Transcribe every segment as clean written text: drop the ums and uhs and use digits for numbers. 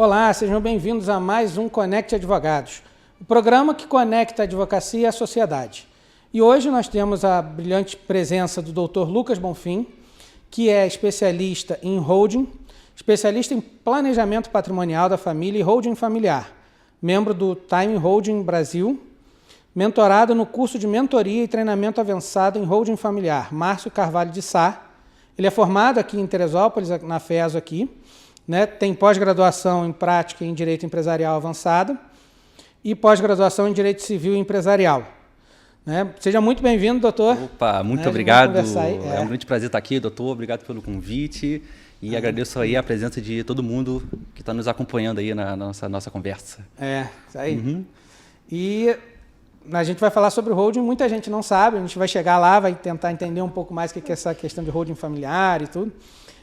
Olá, sejam bem-vindos a mais um Conecte Advogados, o programa que conecta a advocacia à sociedade. E hoje nós temos a brilhante presença do Dr. Lucas Bonfim, que é especialista em holding, especialista em planejamento patrimonial da família e holding familiar, membro do Time Holding Brasil, mentorado no curso de mentoria e treinamento avançado em holding familiar, Márcio Carvalho de Sá. Ele é formado aqui em Teresópolis, na FESO aqui, né? Tem pós-graduação em prática em Direito Empresarial Avançado e pós-graduação em Direito Civil e Empresarial. Né? Seja muito bem-vindo, doutor. Opa, muito obrigado. É um grande prazer estar aqui, doutor. Obrigado pelo convite e agradeço aí a presença de todo mundo que está nos acompanhando aí na nossa conversa. Isso aí. E a gente vai falar sobre o holding, muita gente não sabe, a gente vai chegar lá, vai tentar entender um pouco mais o que é essa questão de holding familiar e tudo.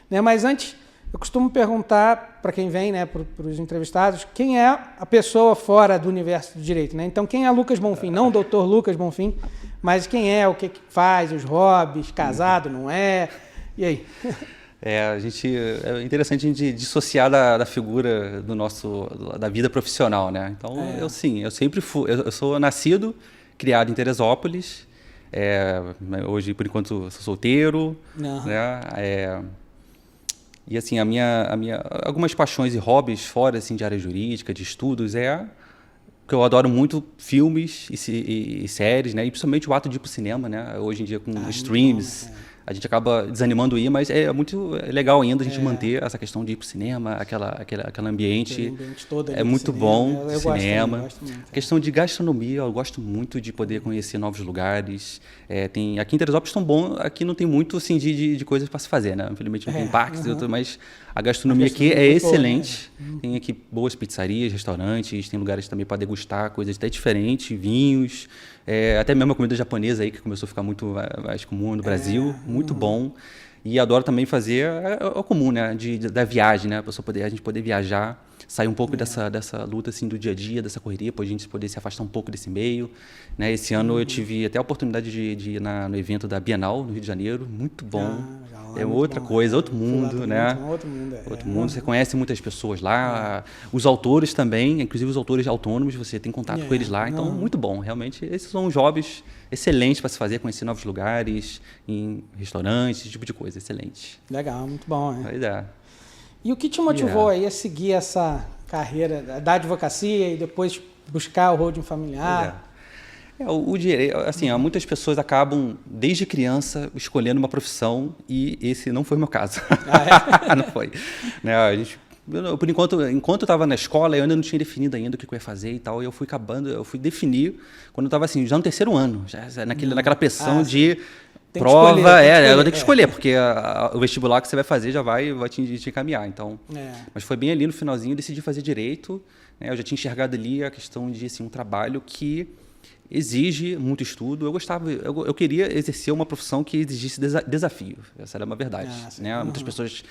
Né? Mas antes, eu costumo perguntar para quem vem, né, para os entrevistados, quem é a pessoa fora do universo do direito. Né? Então, quem é Lucas Bonfim? Não o doutor Lucas Bonfim, mas quem é, o que faz, os hobbies, casado, não é? E aí? É interessante a gente dissociar da figura da vida profissional, né? Então, eu sempre fui, eu sou nascido, criado em Teresópolis, hoje, por enquanto, sou solteiro, né? E assim, algumas paixões e hobbies fora assim, de área jurídica, de estudos, que eu adoro muito filmes e séries, né? E principalmente o ato de ir para o cinema, né? Hoje em dia com streams, a gente acaba desanimando ir, mas é muito legal ainda a gente manter essa questão de ir para o cinema, aquele ambiente. Todo é muito cinema. Bom, eu cinema. Gosto muito. A questão de gastronomia, eu gosto muito de poder conhecer novos lugares. Aqui em Teresópolis tão bom, aqui não tem muito assim, de coisas para se fazer, né? Infelizmente não tem parques e outro, mas a gastronomia aqui é excelente. Boa, né? Tem aqui boas pizzarias, restaurantes, tem lugares também para degustar coisas até diferentes, vinhos, até mesmo a comida japonesa aí, que começou a ficar muito mais comum no Brasil, muito bom. E adoro também fazer o comum, né? Da viagem, né? A gente poder viajar, sair um pouco dessa luta assim, do dia a dia, dessa correria, para a gente poder se afastar um pouco desse meio. Né? Esse ano eu tive até a oportunidade de ir no evento da Bienal, no Rio de Janeiro, muito bom. Outra coisa, outro mundo, né? Outro mundo, você conhece muitas pessoas lá, os autores também, inclusive os autores autônomos, você tem contato com eles lá, então muito bom, realmente. Esses são hobbies excelentes para se fazer, conhecer novos lugares, em restaurantes, esse tipo de coisa, excelente. Legal, muito bom. Pois é. E o que te motivou aí a seguir essa carreira da advocacia e depois buscar o holding familiar? O direito, assim, muitas pessoas acabam, desde criança, escolhendo uma profissão e esse não foi o meu caso. Não foi. Né, por enquanto eu estava na escola, eu ainda não tinha definido ainda o que eu ia fazer e tal, e eu fui definir quando eu estava assim, já no terceiro ano, já naquela pressão de prova, eu vou ter que escolher, porque o vestibular que você vai fazer já vai te encaminhar, então. Mas foi bem ali no finalzinho, eu decidi fazer direito, né, eu já tinha enxergado ali a questão de assim, um trabalho que exige muito estudo. Eu queria exercer uma profissão que exigisse desafio. Essa era uma verdade. Né? Muitas pessoas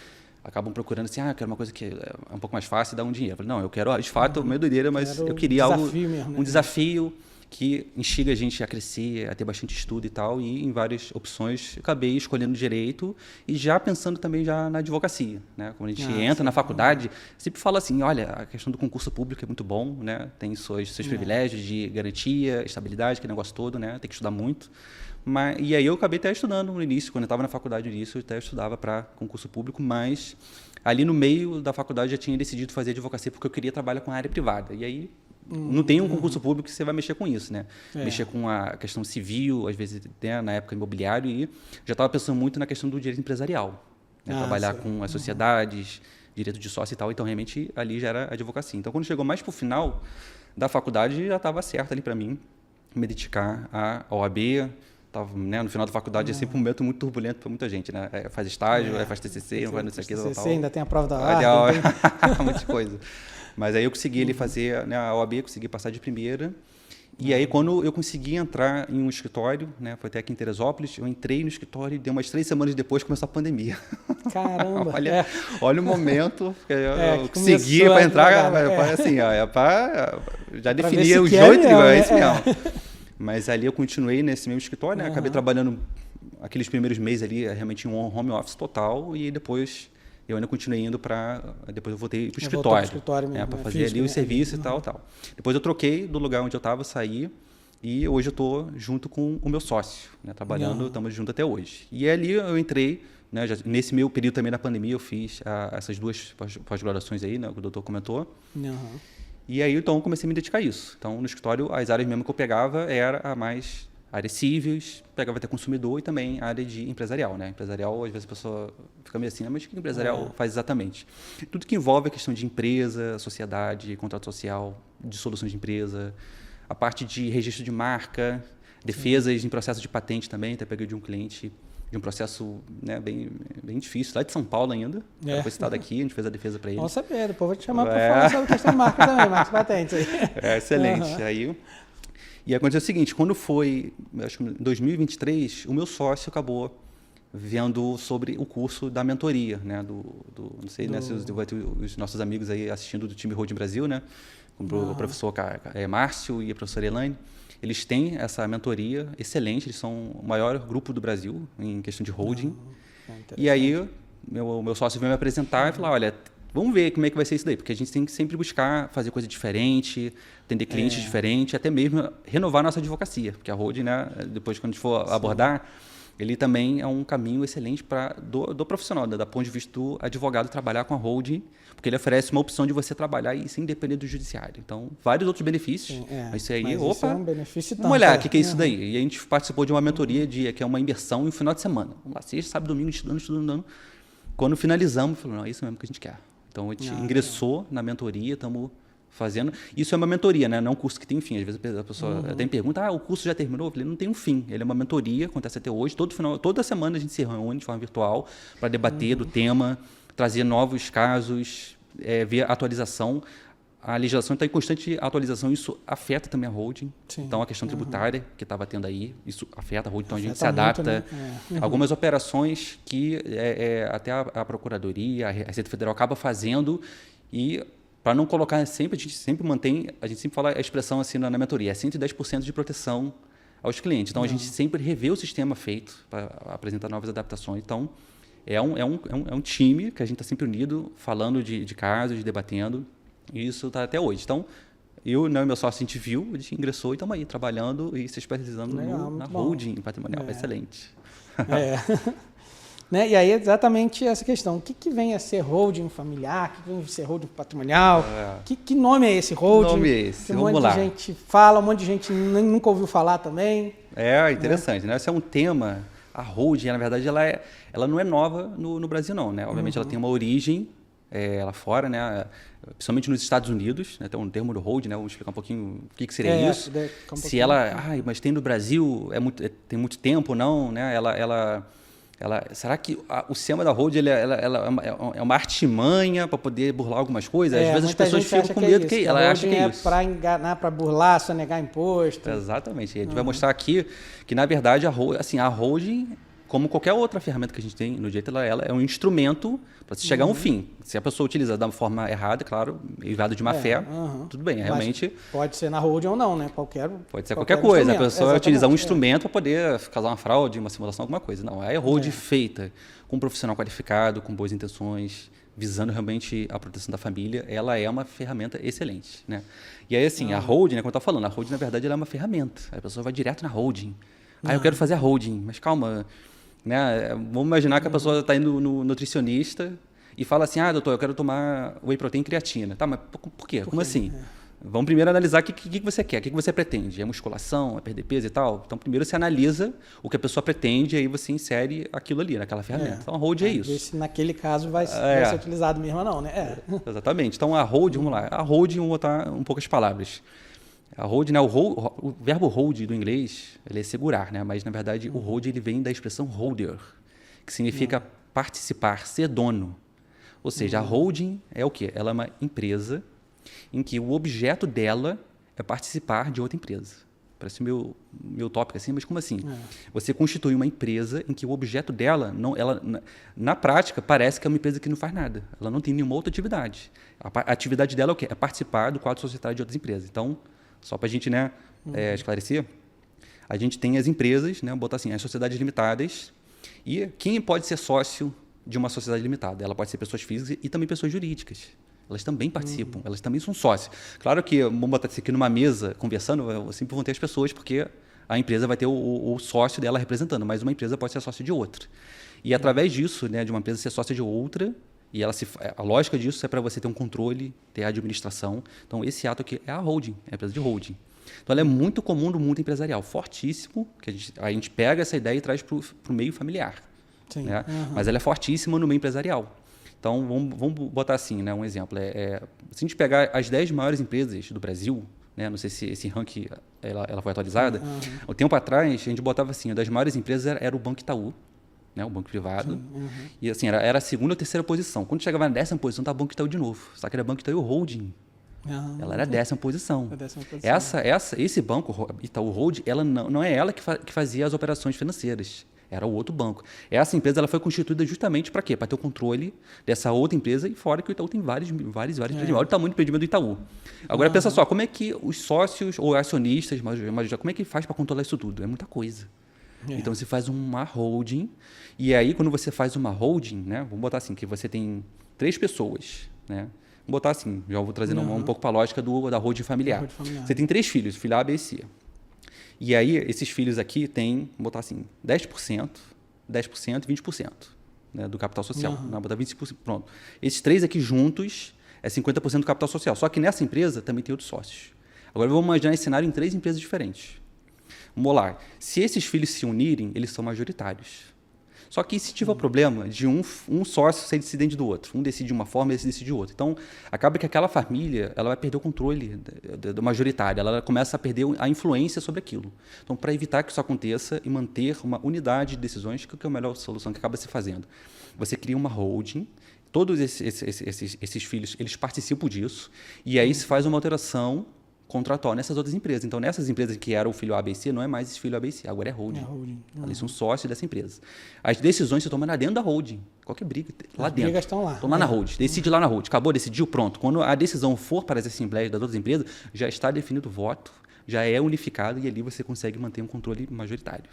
acabam procurando assim, quero uma coisa que é um pouco mais fácil e dá um dinheiro. Eu falei, não, eu quero, de fato, meio doideira, mas eu queria um desafio que instiga a gente a crescer, a ter bastante estudo e tal, e em várias opções eu acabei escolhendo direito e já pensando também já na advocacia, né? Quando a gente entra na faculdade, sempre fala assim, olha, a questão do concurso público é muito bom, né? Tem seus privilégios de garantia, estabilidade, aquele negócio todo, né? Tem que estudar muito. E aí eu acabei até estudando no início, quando eu estava na faculdade eu até estudava para concurso público, mas ali no meio da faculdade eu já tinha decidido fazer advocacia porque eu queria trabalhar com a área privada. E aí não tem um concurso público que você vai mexer com isso, né? Mexer com a questão civil, às vezes, né, na época imobiliário, e já estava pensando muito na questão do direito empresarial. Né? Trabalhar com as sociedades, direito de sócio e tal, então realmente ali já era advocacia. Então quando chegou mais para o final da faculdade, já estava certo ali para mim me dedicar à OAB. Né, no final da faculdade é sempre um momento muito turbulento para muita gente, né? Faz estágio, faz TCC, não faz não sei o que. TCC ainda tem a prova da ordem. Muita coisa. Mas aí eu consegui fazer, né, a OAB, consegui passar de primeira. E aí quando eu consegui entrar em um escritório, né, foi até aqui em Teresópolis, eu entrei no escritório e deu umas 3 semanas depois começou a pandemia. Caramba! olha o momento que eu consegui para entrar, assim, já definia o jogo, é isso mesmo. Mas ali eu continuei nesse mesmo escritório, né? Acabei trabalhando aqueles primeiros meses ali, realmente em um home office total, e depois eu ainda continuei indo depois eu voltei para o Voltou pro escritório. escritório mesmo, Para né? fazer Físico, ali né? os serviços e tal. Depois eu troquei do lugar onde eu estava, saí, e hoje eu estou junto com o meu sócio, né? Trabalhando, estamos juntos até hoje. E ali eu entrei, né? Nesse meu período também da pandemia, eu fiz essas 2 pós-graduações aí, né? Que o doutor comentou. E aí, então, eu comecei a me dedicar a isso. Então, no escritório, as áreas mesmo que eu pegava era a mais áreas cíveis, pegava até consumidor e também a área de empresarial, né? Empresarial, às vezes a pessoa fica meio assim, mas o que o empresarial faz exatamente? Tudo que envolve a questão de empresa, sociedade, contrato social, de soluções de empresa, a parte de registro de marca, defesas em processo de patente também, até peguei de um cliente de um processo, né, bem difícil, lá de São Paulo ainda. Foi citado aqui, a gente fez a defesa para ele. Vamos saber, depois vou te chamar para falar sobre a questão de marca também, marcas patentes aí. Excelente. Aí, e aconteceu o seguinte, quando foi, acho que em 2023, o meu sócio acabou vendo sobre o curso da mentoria, né, não sei, né, se os nossos amigos aí assistindo do time Holding Brasil, né, como o professor Márcio e a professora Elaine, eles têm essa mentoria excelente, eles são o maior grupo do Brasil em questão de holding. E aí, meu sócio veio me apresentar e falar, olha, vamos ver como é que vai ser isso daí, porque a gente tem que sempre buscar fazer coisa diferente, atender clientes diferentes, até mesmo renovar nossa advocacia, porque a holding, né, depois quando a gente for abordar, ele também é um caminho excelente do profissional, da ponto de vista do advogado trabalhar com a holding, porque ele oferece uma opção de você trabalhar e sem depender do judiciário. Então, vários outros benefícios. Mas isso aí, isso é um benefício vamos olhar o que é isso daí. E a gente participou de uma mentoria que é uma imersão em um final de semana. Vamos lá, sexta, sábado, domingo, estudando. Quando finalizamos, falou, não, é isso mesmo que a gente quer. Então, a gente ingressou na mentoria, estamos fazendo. Isso é uma mentoria, né? Não é um curso que tem fim. Às vezes a pessoa até me pergunta, o curso já terminou? Eu falei, não tem um fim. Ele é uma mentoria, acontece até hoje. Toda semana a gente se reúne de forma virtual para debater do tema, trazer novos casos, ver a atualização. A legislação está em constante atualização, isso afeta também a holding. Então, a questão tributária que estava tendo aí, isso afeta a holding, então a gente se adapta. Muito, né? Algumas operações que até a Procuradoria, a Receita Federal acaba fazendo e para não colocar sempre, a gente sempre fala a expressão assim na mentoria, é 110% de proteção aos clientes. Então, a gente sempre revê o sistema feito para apresentar novas adaptações. Então, é um time que a gente está sempre unido, falando de casos, debatendo, e isso está até hoje. Então, eu e meu sócio, a gente viu, a gente ingressou e estamos aí, trabalhando e se especializando na holding patrimonial. Excelente. Né? E aí, exatamente essa questão. O que vem a ser holding familiar? O que vem a ser holding patrimonial? Que nome é esse holding? Que nome é esse? Um monte de gente fala, um monte de gente nunca ouviu falar também. É interessante, né? Esse é um tema. A holding, na verdade, ela não é nova no Brasil, não, né? Obviamente, ela tem uma origem lá fora, né? Principalmente nos Estados Unidos, né? Tem um termo do holding, né? Vamos explicar um pouquinho o que seria isso. Se ela, mas tem no Brasil, tem muito tempo, não, né? Será que o sistema da holding ela é uma artimanha para poder burlar algumas coisas? Às vezes as pessoas ficam com medo que ela acha que é isso. Para enganar, para burlar, sonegar imposto. Exatamente. A gente vai mostrar aqui que, na verdade, a holding, como qualquer outra ferramenta que a gente tem no direito, ela é um instrumento para se chegar a um fim. Se a pessoa utiliza da forma errada, claro, derivado de má fé, tudo bem. Realmente pode ser na holding ou não, né? Pode ser qualquer coisa. A pessoa vai utilizar um instrumento para poder causar uma fraude, uma simulação, alguma coisa. Não, é a holding feita com um profissional qualificado, com boas intenções, visando realmente a proteção da família, ela é uma ferramenta excelente, né? E aí, assim, a holding, né, como eu estava falando, a holding, na verdade, ela é uma ferramenta. A pessoa vai direto na holding. Eu quero fazer a holding, mas calma, né? Vamos imaginar que a pessoa está indo no nutricionista e fala assim, doutor, eu quero tomar whey protein e creatina. Tá, mas por quê? Como assim? Vamos primeiro analisar o que você quer, o que você pretende. É musculação, é perder peso e tal? Então, primeiro você analisa o que a pessoa pretende e aí você insere aquilo ali, naquela ferramenta. Então, a holding é isso. Ver se naquele caso vai ser utilizado mesmo ou não, né? Exatamente. Então, a holding, vamos lá. A holding, vamos botar um pouco as palavras. A holding, né, o verbo hold do inglês, ele é segurar, né? Mas, na verdade, o hold ele vem da expressão holder, que significa participar, ser dono. Ou seja, a holding é o quê? Ela é uma empresa em que o objeto dela é participar de outra empresa. Parece meu tópico assim, mas como assim? Você constitui uma empresa em que o objeto dela, na prática, parece que é uma empresa que não faz nada. Ela não tem nenhuma outra atividade. A atividade dela é o quê? É participar do quadro societário de outras empresas. Então, só para a gente, né, esclarecer, a gente tem as empresas, né, botar assim, as sociedades limitadas, e quem pode ser sócio de uma sociedade limitada. Ela pode ser pessoas físicas e também pessoas jurídicas. Elas também participam, elas também são sócios. Claro que, vamos botar isso aqui numa mesa, conversando, sempre vão ter as pessoas, porque a empresa vai ter o sócio dela representando, mas uma empresa pode ser sócio de outra. E através disso, né, de uma empresa ser sócia de outra, e a lógica disso é para você ter um controle, ter a administração. Então, esse ato aqui é a holding, é a empresa de holding. Então, ela é muito comum no mundo empresarial, fortíssimo, que a gente pega essa ideia e traz para o meio familiar. Sim. Né? Mas ela é fortíssima no meio empresarial. Então, vamos botar assim, né, um exemplo. Se a gente pegar as 10 maiores empresas do Brasil, né, não sei se esse ranking ela foi atualizada, um tempo atrás a gente botava assim, das maiores empresas era o Banco Itaú, né, o banco privado, e assim, era a segunda ou terceira posição. Quando chegava na 10ª posição, estava o Banco Itaú de novo. Só que era Banco Itaú Holding. Ela era a 10ª posição. Esse banco, Itaú Holding, ela não é ela que fazia as operações financeiras. Era o outro banco. Essa empresa ela foi constituída justamente para quê? Para ter o controle dessa outra empresa, e fora que o Itaú tem vários empreendimentos. Olha o tamanho do empreendimento do Itaú. Agora, pensa só, como é que os sócios ou acionistas, como é que faz para controlar isso tudo? É muita coisa. Então, você faz uma holding, e aí, quando você faz uma holding, né, vamos botar assim, que você tem 3 pessoas, né? Vamos botar assim, já vou trazendo um pouco para a lógica da holding familiar. Você tem 3 filhos, filho A, B e C. E aí, esses filhos aqui têm, vamos botar assim, 10% e 20%, né, do capital social. Não, botar 25%, pronto. Esses 3 aqui juntos é 50% do capital social. Só que nessa empresa também tem outros sócios. Agora, vamos imaginar esse cenário em 3 empresas diferentes. Vamos lá. Se esses filhos se unirem, eles são majoritários. Só que se tiver o problema de um sócio ser dissidente do outro, um decide de uma forma e esse decide de outra. Então, acaba que aquela família ela vai perder o controle do majoritário, ela começa a perder a influência sobre aquilo. Então, para evitar que isso aconteça e manter uma unidade de decisões, que é a melhor solução que acaba se fazendo? Você cria uma holding, todos esses filhos eles participam disso, e aí se faz uma alteração contratual nessas outras empresas. Então, nessas empresas que era o filho A, B e C, não é mais esse filho A, B e C, agora é holding. Eles são sócios dessa empresa. As decisões se tomam lá dentro da holding. Qualquer briga, lá dentro. As brigas estão lá. Estão lá na holding. Decide lá na holding. Acabou, decidiu, pronto. Quando a decisão for para as assembleias das outras empresas, já está definido o voto, já é unificado e ali você consegue manter um controle majoritário.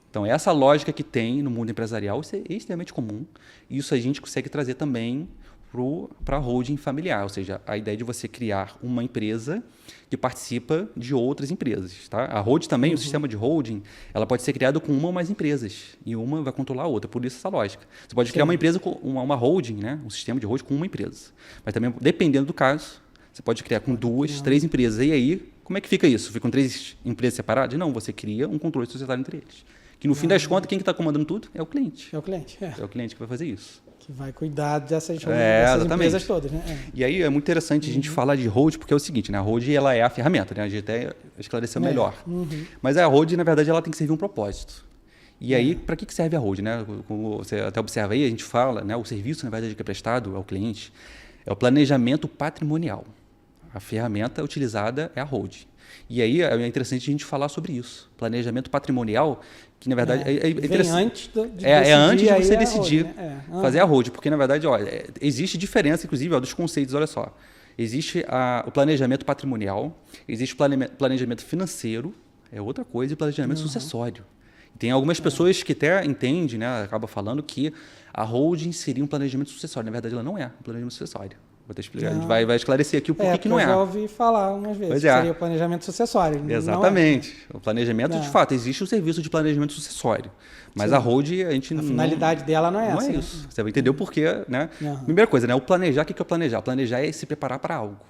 Então, essa lógica que tem no mundo empresarial, isso é extremamente comum. E isso a gente consegue trazer também para a holding familiar, ou seja, a ideia de você criar uma empresa que participa de outras empresas. Tá? A holding também, o sistema de holding, ela pode ser criado com uma ou mais empresas, e uma vai controlar a outra, por isso essa lógica. Você pode criar uma empresa, uma holding, né? Um sistema de holding com uma empresa. Mas também, dependendo do caso, você pode criar com 2, 3 empresas. E aí, como é que fica isso? Ficam 3 empresas separadas? Não, você cria um controle societário entre eles. Que no fim das contas, quem está comandando tudo é o cliente. É o cliente que vai fazer isso. Que vai cuidar dessas empresas todas, né? E aí é muito interessante a gente falar de holding, porque é o seguinte, né? A holding ela é a ferramenta, né? A gente até esclareceu melhor. Mas a holding, na verdade, ela tem que servir um propósito. E aí, para que serve a holding, né? Como você até observa aí, a gente fala, né? O serviço, na verdade, que é prestado ao cliente é o planejamento patrimonial. A ferramenta utilizada é a holding. E aí é interessante a gente falar sobre isso. Planejamento patrimonial, que na verdade é interessante. Antes de você decidir fazer a holding, porque na verdade existe diferença, inclusive, dos conceitos. Olha só, existe o planejamento patrimonial, existe o planejamento financeiro, é outra coisa, e planejamento sucessório. Tem algumas pessoas que até entendem, né, acaba falando que a holding seria um planejamento sucessório. Na verdade, ela não é um planejamento sucessório. Vou te explicar. A gente vai esclarecer aqui o porquê que não é. Eu já ouvi falar umas vezes. Que seria o planejamento sucessório. Exatamente. O planejamento, de fato, existe o serviço de planejamento sucessório. Mas a holding, a gente não... A finalidade dela não é essa. Não é isso. Você vai entender o porquê, né? Primeira coisa, né? O planejar, o que é o planejar? Planejar é se preparar para algo.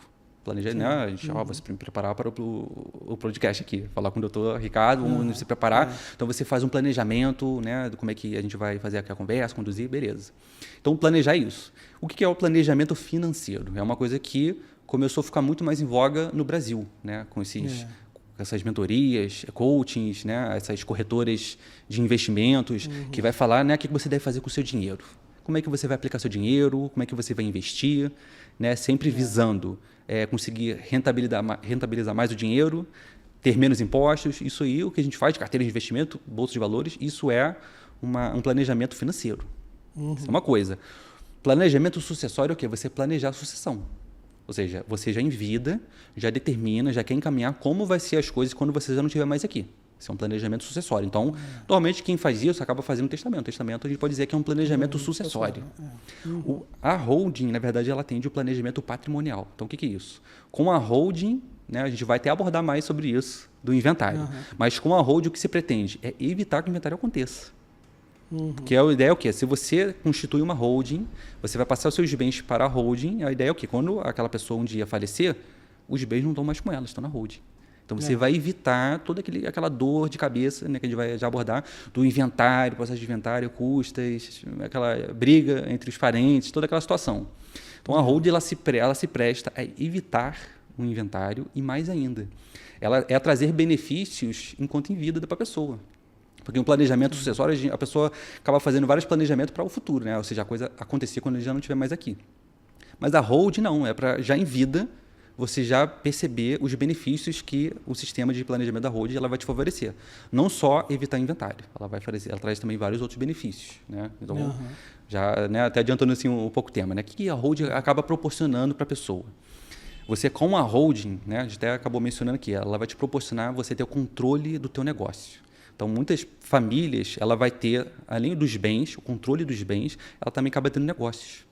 Planejar, né? A gente vai se preparar para o podcast aqui. Falar com o doutor Ricardo, vamos se preparar. Então, você faz um planejamento, né? De como é que a gente vai fazer aqui a conversa, conduzir, beleza. Então, planejar é isso. O que é o planejamento financeiro? É uma coisa que começou a ficar muito mais em voga no Brasil, né? Com essas mentorias, coachings, né? Essas corretoras de investimentos, que vai falar, né? O que você deve fazer com o seu dinheiro. Como é que você vai aplicar seu dinheiro, como é que você vai investir, né? Sempre visando conseguir rentabilizar mais o dinheiro, ter menos impostos. Isso aí, o que a gente faz de carteira de investimento, bolsa de valores, isso é um planejamento financeiro. Isso é uma coisa. Planejamento sucessório é o quê? Você planejar a sucessão. Ou seja, você já em vida, já determina, já quer encaminhar como vai ser as coisas quando você já não estiver mais aqui. Isso é um planejamento sucessório. Então, normalmente quem faz isso acaba fazendo um testamento. O testamento a gente pode dizer que é um planejamento sucessório. A holding, na verdade, ela atende o planejamento patrimonial. Então, o que é isso? Com a holding, né, a gente vai até abordar mais sobre isso do inventário. Mas com a holding, o que se pretende? É evitar que o inventário aconteça. Porque a ideia é o quê? Se você constitui uma holding, você vai passar os seus bens para a holding. A ideia é o quê? Quando aquela pessoa um dia falecer, os bens não estão mais com ela, estão na holding. Então, você vai evitar toda aquela dor de cabeça, né, que a gente vai já abordar, do inventário, processo de inventário, custas, aquela briga entre os parentes, toda aquela situação. Então, a holding ela se presta a evitar o inventário e, mais ainda, ela é a trazer benefícios enquanto em vida para a pessoa. Porque um planejamento sucessório, a pessoa acaba fazendo vários planejamentos para o futuro, né? Ou seja, a coisa acontecer quando ele já não estiver mais aqui. Mas a holding não, é para já em vida você já perceber os benefícios que o sistema de planejamento da holding ela vai te favorecer. Não só evitar inventário, ela traz também vários outros benefícios. Né? Então, já, né, até adiantando assim, um pouco o tema, né? O que a holding acaba proporcionando para a pessoa? Você, com a holding, né, a gente até acabou mencionando aqui, ela vai te proporcionar você ter o controle do teu negócio. Então, muitas famílias, ela vai ter, além dos bens, o controle dos bens, ela também acaba tendo negócios.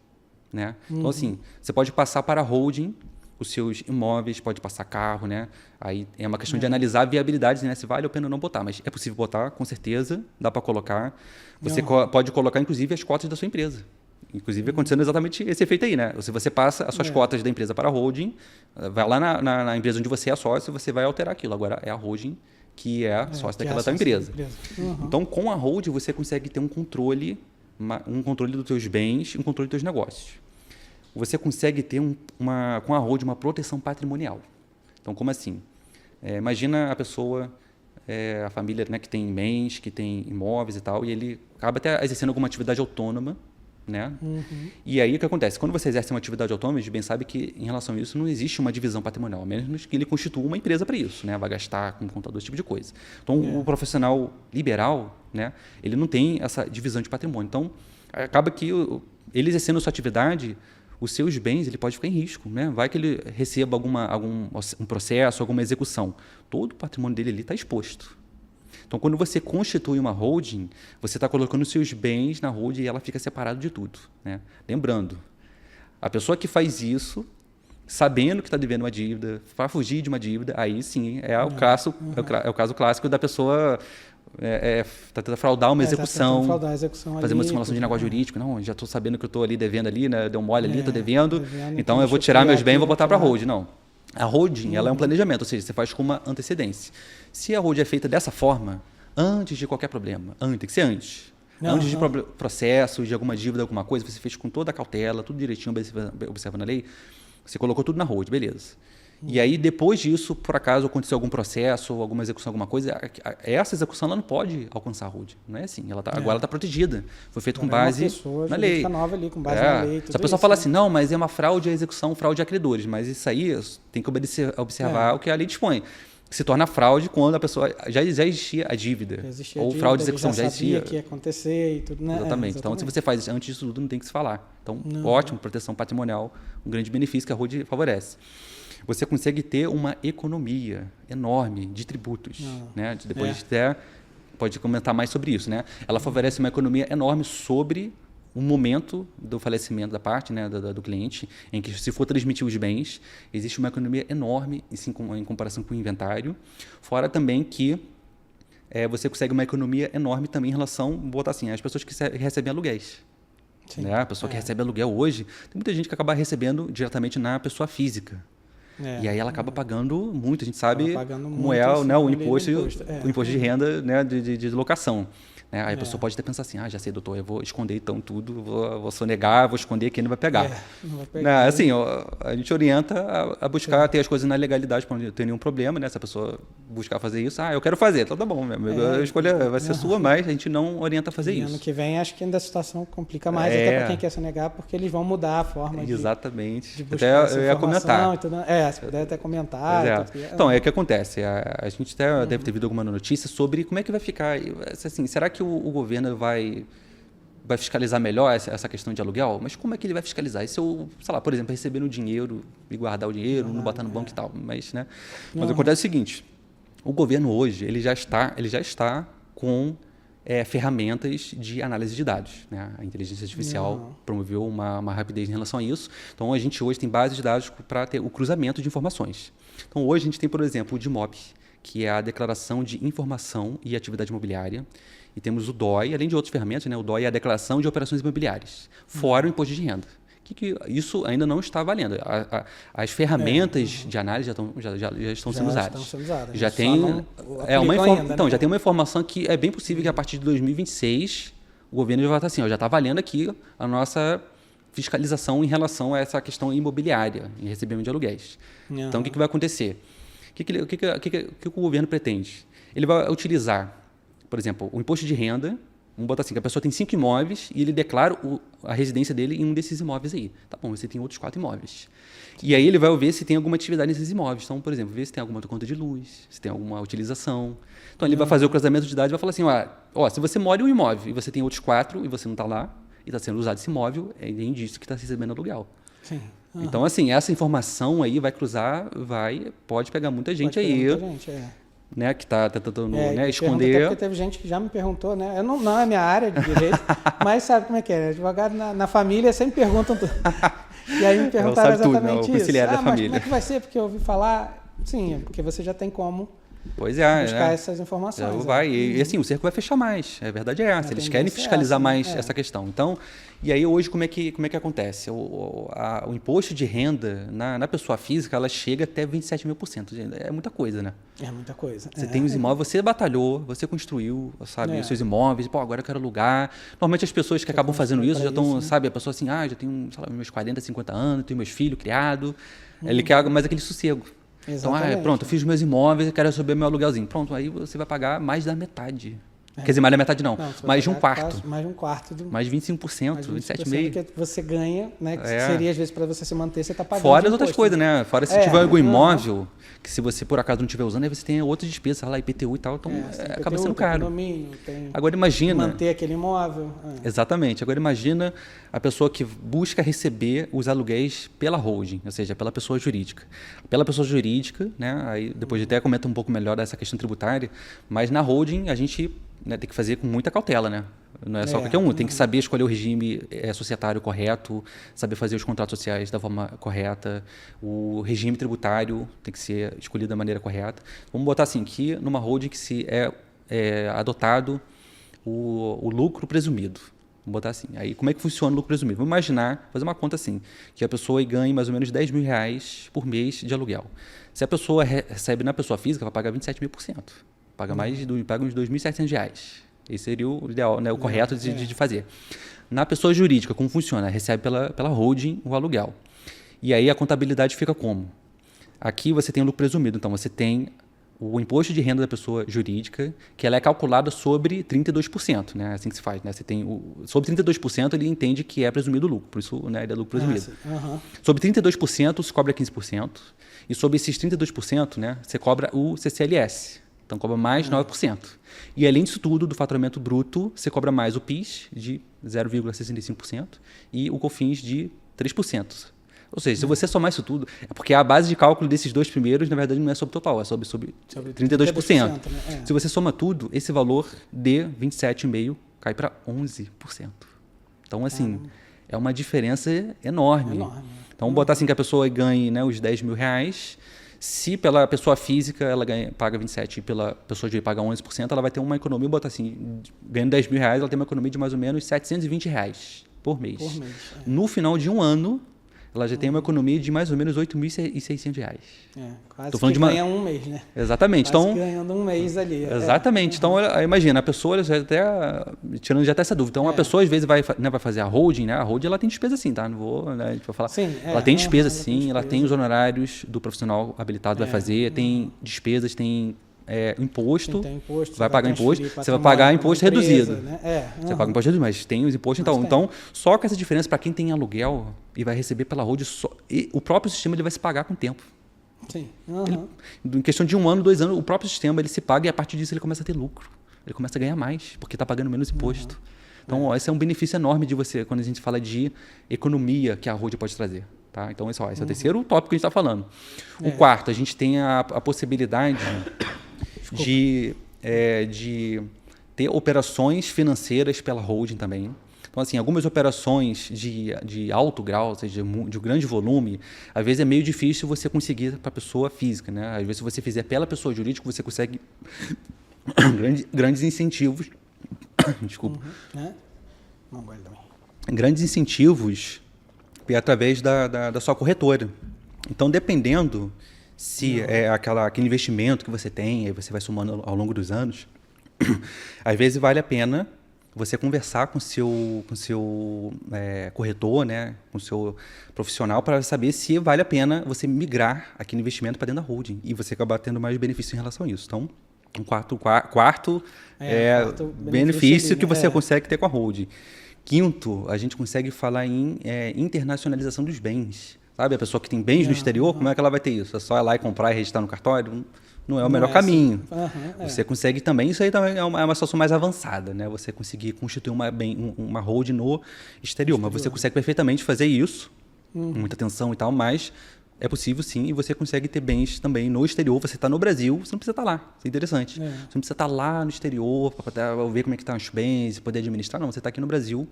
Né? Então, assim, você pode passar para a holding os seus imóveis, pode passar carro, né? Aí é uma questão de analisar a viabilidade, né? Se vale a pena ou não botar. Mas é possível botar, com certeza, dá para colocar. Você pode colocar, inclusive, as cotas da sua empresa. Inclusive, acontecendo exatamente esse efeito aí, né? Se você passa as suas cotas da empresa para a holding, vai lá na empresa onde você é sócio, você vai alterar aquilo. Agora, é a holding que é sócio daquela tua empresa. Então, com a holding, você consegue ter um controle dos teus bens, um controle dos teus negócios. Você consegue ter com a holding uma proteção patrimonial. Então, como assim? Imagina a pessoa, a família, né, que tem bens, que tem imóveis e tal, e ele acaba até exercendo alguma atividade autônoma, né? E aí o que acontece? Quando você exerce uma atividade autônoma, a gente bem sabe que em relação a isso não existe uma divisão patrimonial, a menos que ele constitua uma empresa para isso, né? Vai gastar com contador, esse tipo de coisa. Então, o profissional liberal, né, ele não tem essa divisão de patrimônio. Então, acaba que ele exercendo sua atividade, os seus bens, ele pode ficar em risco, né? Vai que ele receba um processo, alguma execução. Todo o patrimônio dele ali está exposto. Então, quando você constitui uma holding, você está colocando os seus bens na holding e ela fica separada de tudo. Né? Lembrando, a pessoa que faz isso, sabendo que está devendo uma dívida, para fugir de uma dívida, aí sim é o caso clássico da pessoa tentando fraudar uma execução, fazer uma simulação de negócio jurídico. Não, já estou sabendo que eu estou ali devendo ali, né? Deu mole ali, estou devendo, então eu vou tirar meus bens e vou botar para a holding. Não. A holding ela é um planejamento, ou seja, você faz com uma antecedência. Se a holding é feita dessa forma, antes de qualquer problema, tem que ser antes. Antes de processo, de alguma dívida, alguma coisa, você fez com toda a cautela, tudo direitinho, observando a lei, você colocou tudo na holding, beleza. E aí, depois disso, por acaso aconteceu algum processo, ou alguma execução, alguma coisa, essa execução ela não pode alcançar a holding. Não é assim. Agora ela está protegida. Foi feito com base na lei. Nova ali, com base na lei. Se a pessoa fala assim, não, mas é uma fraude à execução, fraude a credores. Mas isso aí tem que observar o que a lei dispõe. Se torna fraude quando a pessoa já existia a dívida. Ou fraude de execução já existia. Sabia que ia acontecer e tudo, né? Exatamente. Então, se você faz antes disso tudo, não tem que se falar. Então, ótimo, proteção patrimonial, um grande benefício que a holding favorece. Você consegue ter uma economia enorme de tributos. Né? Depois até pode comentar mais sobre isso. Né? Ela favorece uma economia enorme sobre o momento do falecimento da parte, né, do cliente, em que, se for transmitir os bens, existe uma economia enorme em comparação com o inventário. Fora também que você consegue uma economia enorme também em relação, vou botar assim, às pessoas que recebem aluguéis. Né? A pessoa que recebe aluguel hoje, tem muita gente que acaba recebendo diretamente na pessoa física. E aí ela acaba pagando muito, a gente sabe como é, né, o imposto de renda, né, de locação. Né? Aí a pessoa pode até pensar assim, já sei, doutor, eu vou esconder então tudo, vou sonegar, vou esconder quem não vai pegar. Não vai pegar. Assim, a gente orienta a buscar ter as coisas na legalidade para não ter nenhum problema, né? Se a pessoa buscar fazer isso, eu quero fazer, então tá bom, meu amigo, a escolha vai ser sua, mas a gente não orienta a fazer isso. Ano que vem, acho que ainda a situação complica mais, até para quem quer sonegar, porque eles vão mudar a forma de buscar essa eu ia comentar. Se puder até comentar. Então, o que acontece? A gente até deve ter visto alguma notícia sobre como é que vai ficar, assim, será que o governo vai fiscalizar melhor essa questão de aluguel? Mas como é que ele vai fiscalizar? E se eu, sei lá, por exemplo, receber o dinheiro e guardar o dinheiro, não botar no banco e tal? Mas acontece o seguinte, O governo hoje ele já está com ferramentas de análise de dados, né? A inteligência artificial promoveu uma rapidez em relação a isso. Então, a gente hoje tem bases de dados para ter o cruzamento de informações. Então, hoje a gente tem, por exemplo, o DIMOP, que é a Declaração de Informação e Atividade Imobiliária. E temos o DOI, além de outras ferramentas, né? O DOI é a Declaração de Operações Imobiliárias, fora o Imposto de Renda. Isso ainda não está valendo. As ferramentas de análise já estão sendo usadas. Já tem já tem uma informação que é bem possível que a partir de 2026 o governo já vai estar assim, já está valendo aqui a nossa fiscalização em relação a essa questão imobiliária, em recebimento de aluguéis. Então, o que vai acontecer? O que o governo pretende? Ele vai utilizar, por exemplo, o imposto de renda. Vamos botar assim, que a pessoa tem 5 imóveis e ele declara a residência dele em um desses imóveis aí. Tá bom, você tem outros 4 imóveis. E aí ele vai ver se tem alguma atividade nesses imóveis. Então, por exemplo, ver se tem alguma conta de luz, se tem alguma utilização. Então, ele vai fazer o cruzamento de dados e vai falar assim, se você mora em um imóvel e você tem outros 4 e você não está lá e está sendo usado esse imóvel, é indício que está recebendo aluguel. Sim. Então, assim, essa informação aí vai cruzar, pode pegar muita gente aí. Né, que está tentando esconder. Porque teve gente que já me perguntou, né? Eu não é minha área de direito, mas sabe como é que é? Advogado na família sempre perguntam tudo. E aí me perguntaram exatamente isso. Da mas família. Como é que vai ser? Porque eu ouvi falar, sim, porque você já tem como buscar essas informações. Já vai. E assim, o cerco vai fechar mais. A verdade é essa. Eles querem fiscalizar mais essa questão. Então, e aí hoje como é que acontece? O imposto de renda na pessoa física, ela chega até 27 mil %. É muita coisa, né? É muita coisa. Você tem os imóveis, você batalhou, você construiu, sabe, os seus imóveis. Agora eu quero alugar. Normalmente as pessoas que acabam fazendo isso já estão, sabe, a pessoa assim, já tenho, meus 40, 50 anos, tenho meus filhos criados. Ele quer mais aquele sossego. Exatamente. Então, pronto, eu fiz meus imóveis, eu quero receber meu aluguelzinho. Pronto, aí você vai pagar mais da metade. Quer dizer, mais da metade não mais de um quarto. Mais de um quarto. Mais de 25%, 27,5%. Que você ganha, né? Que seria, às vezes, para você se manter, você está pagando. Fora as outras coisas, né? Fora se tiver algum imóvel, que se você por acaso não estiver usando, aí você tem outras despesas, lá, IPTU e tal, então acaba sendo caro. Agora imagina... Manter aquele imóvel. Exatamente. Agora imagina a pessoa que busca receber os aluguéis pela holding, ou seja, pela pessoa jurídica. Pela pessoa jurídica, né? Aí depois até comenta um pouco melhor dessa questão tributária, mas na holding a gente... tem que fazer com muita cautela, né? Não é só qualquer um. Tem que saber escolher o regime societário correto, saber fazer os contratos sociais da forma correta, o regime tributário tem que ser escolhido da maneira correta. Vamos botar assim, que numa holding que se é adotado o lucro presumido. Vamos botar assim. Aí, como é que funciona o lucro presumido? Vamos imaginar, fazer uma conta assim, que a pessoa ganhe mais ou menos 10 mil reais por mês de aluguel. Se a pessoa recebe na pessoa física, vai pagar 27 mil %. Paga uns R$ 2.700. Esse seria o ideal, né? O correto de fazer. Na pessoa jurídica, como funciona? Recebe pela holding o aluguel. E aí a contabilidade fica como? Aqui você tem o lucro presumido. Então, você tem o imposto de renda da pessoa jurídica, que ela é calculada sobre 32%. Né? Assim que se faz. Né? Você tem sobre 32%, ele entende que é presumido lucro. Por isso, né, ele é lucro presumido. Sobre 32%, se cobra 15%. E sobre esses 32%, né, você cobra o CCLS. Então, cobra mais 9%. E, além disso tudo, do faturamento bruto, você cobra mais o PIS, de 0,65%, e o COFINS, de 3%. Ou seja, se você somar isso tudo... É porque a base de cálculo desses dois primeiros, na verdade, não é sobre o total, é sobre 32%. Né? Se você soma tudo, esse valor de 27,5% cai para 11%. Então, assim, é uma diferença enorme. Então, vamos botar assim que a pessoa ganhe, né, os 10 mil reais... Se pela pessoa física ela paga 27% e pela pessoa jurídica paga 11%, ela vai ter uma economia, botar assim, ganhando 10 mil reais, ela tem uma economia de mais ou menos 720 reais por mês. No final de um ano, ela já tem uma economia de mais ou menos 8.600 reais. Quase que ganha um mês, né? Exatamente. Quase ganhando um mês ali. Exatamente. Então, imagina, a pessoa, tirando já até essa dúvida. Então, a pessoa, às vezes, vai fazer a holding, né? A holding, ela tem despesa sim, tá? Não vou, né, falar. Sim, ela tem despesa sim, ela tem os honorários do profissional habilitado, vai fazer, tem despesas, tem... imposto, vai pagar imposto, você vai pagar imposto reduzido. Né? Você paga imposto reduzido, mas tem os impostos então só com essa diferença para quem tem aluguel e vai receber pela holding, o próprio sistema ele vai se pagar com o tempo. Sim. Em questão de 1 ano, 2 anos, o próprio sistema ele se paga e a partir disso ele começa a ter lucro. Ele começa a ganhar mais, porque está pagando menos imposto. Então, esse é um benefício enorme de você, quando a gente fala de economia que a holding pode trazer. Tá? Então, esse é o terceiro tópico que a gente está falando. O quarto, a gente tem a possibilidade de ter operações financeiras pela holding também. Então, assim, algumas operações de alto grau, ou seja, de grande volume, às vezes é meio difícil você conseguir para a pessoa física, né? Às vezes, se você fizer pela pessoa jurídica, você consegue grandes incentivos. Desculpa. Grandes incentivos através da sua corretora. Então, dependendo se é aquele investimento que você tem, aí você vai somando ao longo dos anos, às vezes vale a pena você conversar com o seu corretor, né, com o seu profissional, para saber se vale a pena você migrar aquele investimento para dentro da holding e você acabar tendo mais benefício em relação a isso. Então, um quarto benefício que você consegue ter com a holding. Quinto, a gente consegue falar em internacionalização dos bens. Sabe, a pessoa que tem bens no exterior, como é que ela vai ter isso? É só ir lá e comprar e registrar no cartório? Não é o melhor caminho. Assim. Você consegue também, isso aí também é uma situação mais avançada, né? Você conseguir constituir uma holding no exterior, mas você consegue perfeitamente fazer isso, com muita atenção e tal, mas é possível sim, e você consegue ter bens também no exterior. Você está no Brasil, você não precisa estar lá. Isso é interessante. Você não precisa estar lá no exterior para ver como é que estão os bens e poder administrar. Não, você está aqui no Brasil,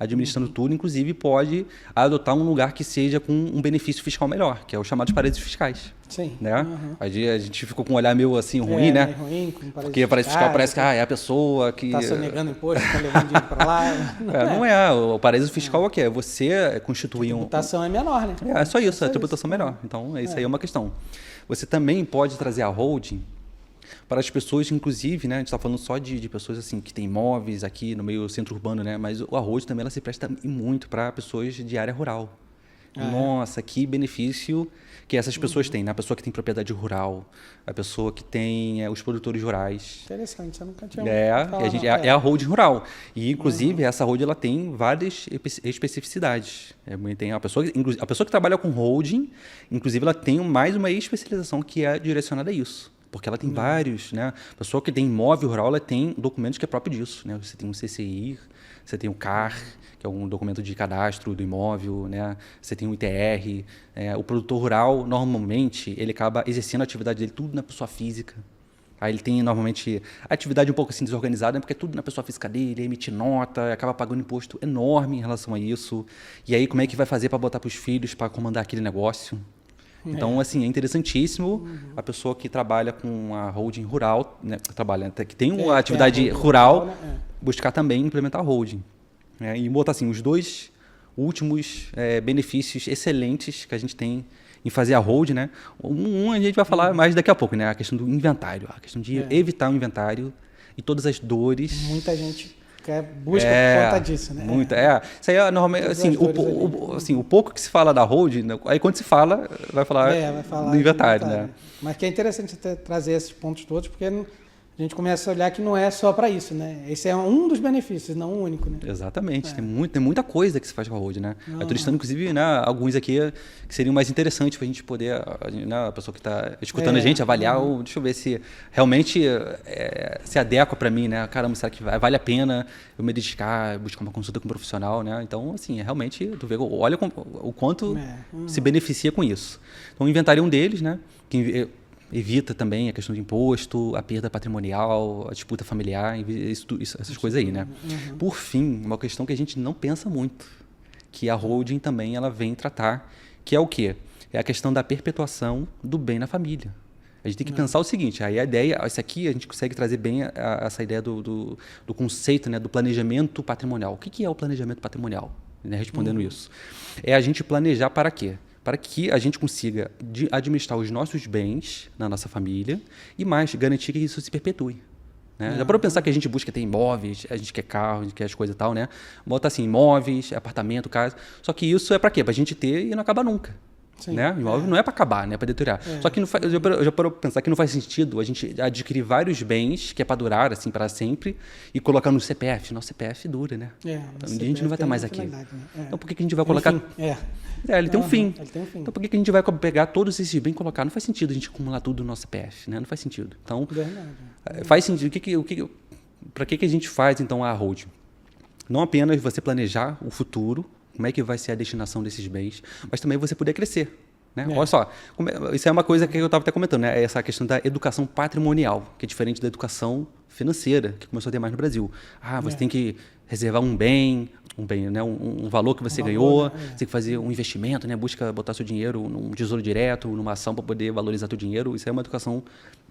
administrando tudo, inclusive pode adotar um lugar que seja com um benefício fiscal melhor, que é o chamado de paraísos fiscais. Sim. Né? A gente ficou com um olhar meio assim ruim, né? Ruim, com porque paraíso fiscal parece que é a pessoa que... Está sonegando imposto, está levando dinheiro para lá. Não é. O paraíso fiscal é o quê? É você constituir a tributação é menor, né? É só isso, a tributação é melhor. Então, isso aí é uma questão. Você também pode trazer a holding para as pessoas, inclusive, né, a gente está falando só de pessoas assim que têm imóveis aqui no meio centro urbano, né, mas a holding também ela se presta muito para pessoas de área rural. Nossa, que benefício que essas pessoas têm, né? A pessoa que tem propriedade rural, a pessoa que tem os produtores rurais. Interessante, você nunca tinha falado. É a holding rural. E, inclusive, essa holding ela tem várias especificidades. Tem a pessoa que trabalha com holding, inclusive, ela tem mais uma especialização que é direcionada a isso. Porque ela tem vários, né? A pessoa que tem imóvel rural, ela tem documentos que é próprio disso, né? Você tem um CCI, você tem o CAR, que é um documento de cadastro do imóvel, né? Você tem o ITR. O produtor rural, normalmente, ele acaba exercendo a atividade dele tudo na pessoa física. Aí ele tem, normalmente, a atividade um pouco assim desorganizada, né? Porque é tudo na pessoa física dele, emite nota, acaba pagando imposto enorme em relação a isso. E aí, como é que vai fazer para botar para os filhos, para comandar aquele negócio? Então, assim, é interessantíssimo a pessoa que trabalha com a holding rural, né, que tem uma atividade rural, né? Buscar também implementar a holding. E botar assim, os dois últimos benefícios excelentes que a gente tem em fazer a holding, né? A gente vai falar mais daqui a pouco, né? A questão do inventário, a questão de evitar o inventário e todas as dores. Muita gente busca por conta disso, né? Isso aí é normalmente, assim, o pouco que se fala da holding, né? Aí quando se fala, vai falar do inventário, né? Mas que é interessante trazer esses pontos todos, porque a gente começa a olhar que não é só para isso, né? Esse é um dos benefícios, não o único, né? Exatamente. Tem muita coisa que se faz com a holding, né? Eu estou listando, inclusive, né, alguns aqui que seriam mais interessantes para a gente poder, né, a pessoa que está escutando a gente, avaliar, deixa eu ver se realmente se adequa para mim, né? Caramba, será que vale a pena eu me dedicar, buscar uma consulta com um profissional, né? Então, assim, realmente, tu vê, olha o quanto se beneficia com isso. Então, o inventário é um deles, né? Que evita também a questão de imposto, a perda patrimonial, a disputa familiar, essas coisas aí, né? Por fim, uma questão que a gente não pensa muito, que a holding também ela vem tratar, que é o quê? É a questão da perpetuação do bem na família. A gente tem que pensar o seguinte, aí a ideia, isso aqui a gente consegue trazer bem essa ideia do conceito, né, do planejamento patrimonial. O que é o planejamento patrimonial? Né, respondendo isso. É a gente planejar para quê? Para que a gente consiga administrar os nossos bens na nossa família e mais, garantir que isso se perpetue. Né? Já para pensar que a gente busca ter imóveis, a gente quer carro, a gente quer as coisas e tal, né? Botar assim, imóveis, apartamento, casa. Só que isso é para quê? Para a gente ter e não acabar nunca. Né? Imóvel não é para acabar, né? Para deteriorar. Só que eu já parou para pensar que não faz sentido a gente adquirir vários bens que é para durar assim para sempre e colocar no CPF. Nosso CPF dura, né? Um dia a gente não vai estar mais aqui. Né? Então por que a gente vai colocar? Ele tem um fim. Então por que a gente vai pegar todos esses bens e colocar? Não faz sentido a gente acumular tudo no nosso CPF, né? Não faz sentido. Então faz sentido. Para que a gente faz então a holding? Não apenas você planejar o futuro, como é que vai ser a destinação desses bens, mas também você poder crescer. Né? Olha só, isso é uma coisa que eu estava até comentando, né? Essa questão da educação patrimonial, que é diferente da educação financeira, que começou a ter mais no Brasil. Você tem que reservar um bem, né? um valor que você ganhou, você tem que fazer um investimento, né? Busca botar seu dinheiro num tesouro direto, numa ação para poder valorizar seu dinheiro. Isso é uma educação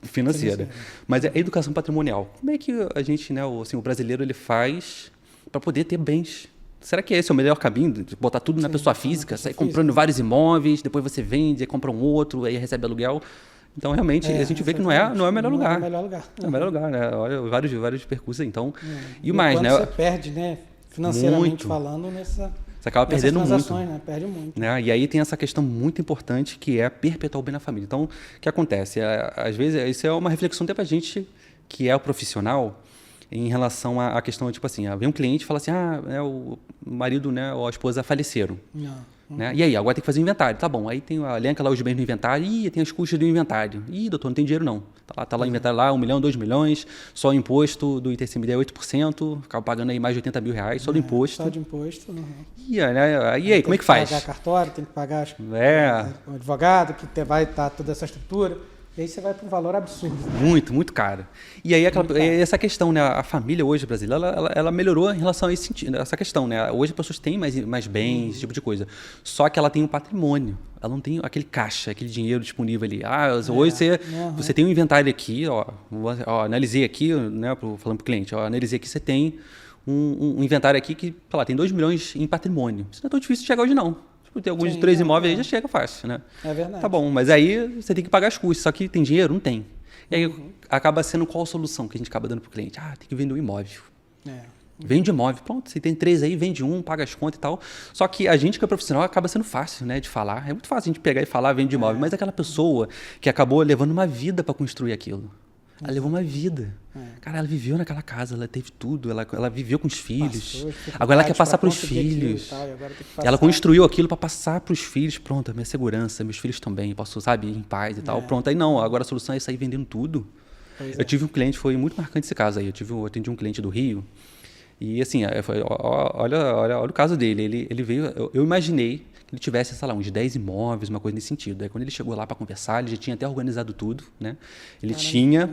financeira. Mas é a educação patrimonial. Como é que a gente, né, o brasileiro, ele faz para poder ter bens? Será que esse é o melhor caminho? De botar tudo na pessoa física, sair comprando vários imóveis, depois você vende, aí compra um outro, aí recebe aluguel. Então, realmente, a gente vê que não é o melhor lugar. Não é o melhor lugar. Não é o melhor lugar, né? Olha, vários percursos, então. E mais, né? Você perde, né? Financeiramente falando, nessa. Você acaba perdendo muito. Né? Perde muito. Né? E aí tem essa questão muito importante que é perpetuar o bem na família. Então, o que acontece? Às vezes, isso é uma reflexão até para a gente que é o profissional, em relação à questão, tipo assim, vem um cliente e fala assim, o marido, né, ou a esposa faleceram. Né? E aí, agora tem que fazer o inventário. Tá bom, aí tem elenca lá os bens no inventário, tem as custas do inventário. Doutor, não tem dinheiro não. Tá lá o inventário lá, 1 milhão, 2 milhões, só o imposto do ITCMD é 8%, acaba pagando aí mais de 80 mil reais, só do imposto. Só de imposto. E aí, como é que faz? Tem que pagar cartório, tem que pagar o advogado, que vai estar toda essa estrutura. E aí você vai para um valor absurdo. Muito, muito caro. E aí essa questão, né? A família hoje brasileira, ela melhorou em relação a esse sentido, essa questão, né? Hoje as pessoas têm mais bens, esse tipo de coisa. Só que ela tem um patrimônio. Ela não tem aquele caixa, aquele dinheiro disponível ali. Hoje você tem um inventário aqui, analisei aqui, né? Falando para o cliente, analisei aqui, você tem um inventário aqui que, sei lá, tem 2 milhões em patrimônio. Isso não é tão difícil de chegar hoje, não. Tem alguns de 3 imóveis aí já chega fácil, né? É verdade. Tá bom, mas aí você tem que pagar as custas. Só que tem dinheiro? Não tem. E aí acaba sendo qual a solução que a gente acaba dando para o cliente? Tem que vender um imóvel. Vende imóvel. Pronto, você tem 3 aí, vende um, paga as contas e tal. Só que a gente que é profissional acaba sendo fácil, né, de falar. É muito fácil a gente pegar e falar, vende imóvel. Mas aquela pessoa que acabou levando uma vida para construir aquilo. Ela levou uma vida. Cara, ela viveu naquela casa, ela teve tudo, ela viveu com os filhos. Agora ela quer passar para os filhos. Ela construiu aquilo para passar para os filhos. Pronto, a minha segurança, meus filhos também, posso, ir em paz e tal. Pronto, aí não, agora a solução é sair vendendo tudo. Eu tive um cliente, foi muito marcante esse caso aí. Eu atendi um cliente do Rio e assim, olha o caso dele. Ele veio, eu imaginei que ele tivesse, sei lá, uns 10 imóveis, uma coisa nesse sentido. Aí quando ele chegou lá para conversar, ele já tinha até organizado tudo, né? Ele tinha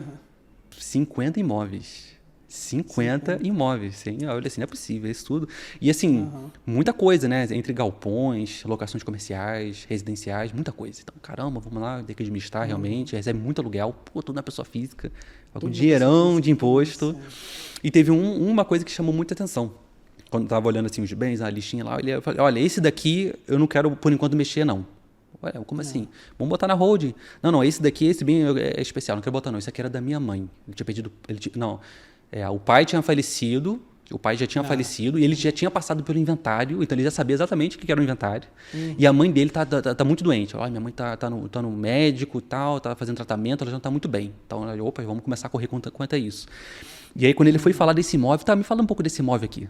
50 imóveis. 50 imóveis. Sim, olha assim, não é possível isso tudo. E assim, muita coisa, né? Entre galpões, locações comerciais, residenciais, muita coisa. Então, caramba, vamos lá, tem que administrar realmente, recebe muito aluguel, tudo na pessoa física, com dinheirão de imposto. E teve uma coisa que chamou muita atenção. Quando eu estava olhando assim os bens, a listinha lá, eu falei, olha, esse daqui eu não quero, por enquanto, mexer, não. Ué, como assim? Vamos botar na hold. Não, esse daqui, esse bem é especial, não quero botar não. Isso aqui era da minha mãe. Ele tinha pedido... o pai tinha falecido, e ele já tinha passado pelo inventário, então ele já sabia exatamente o que era o inventário. E a mãe dele tá muito doente. Minha mãe tá no médico e tal, tá fazendo tratamento, ela já não tá muito bem. Então, vamos começar a correr quanto a isso. E aí, quando ele foi falar desse imóvel, me fala um pouco desse imóvel aqui.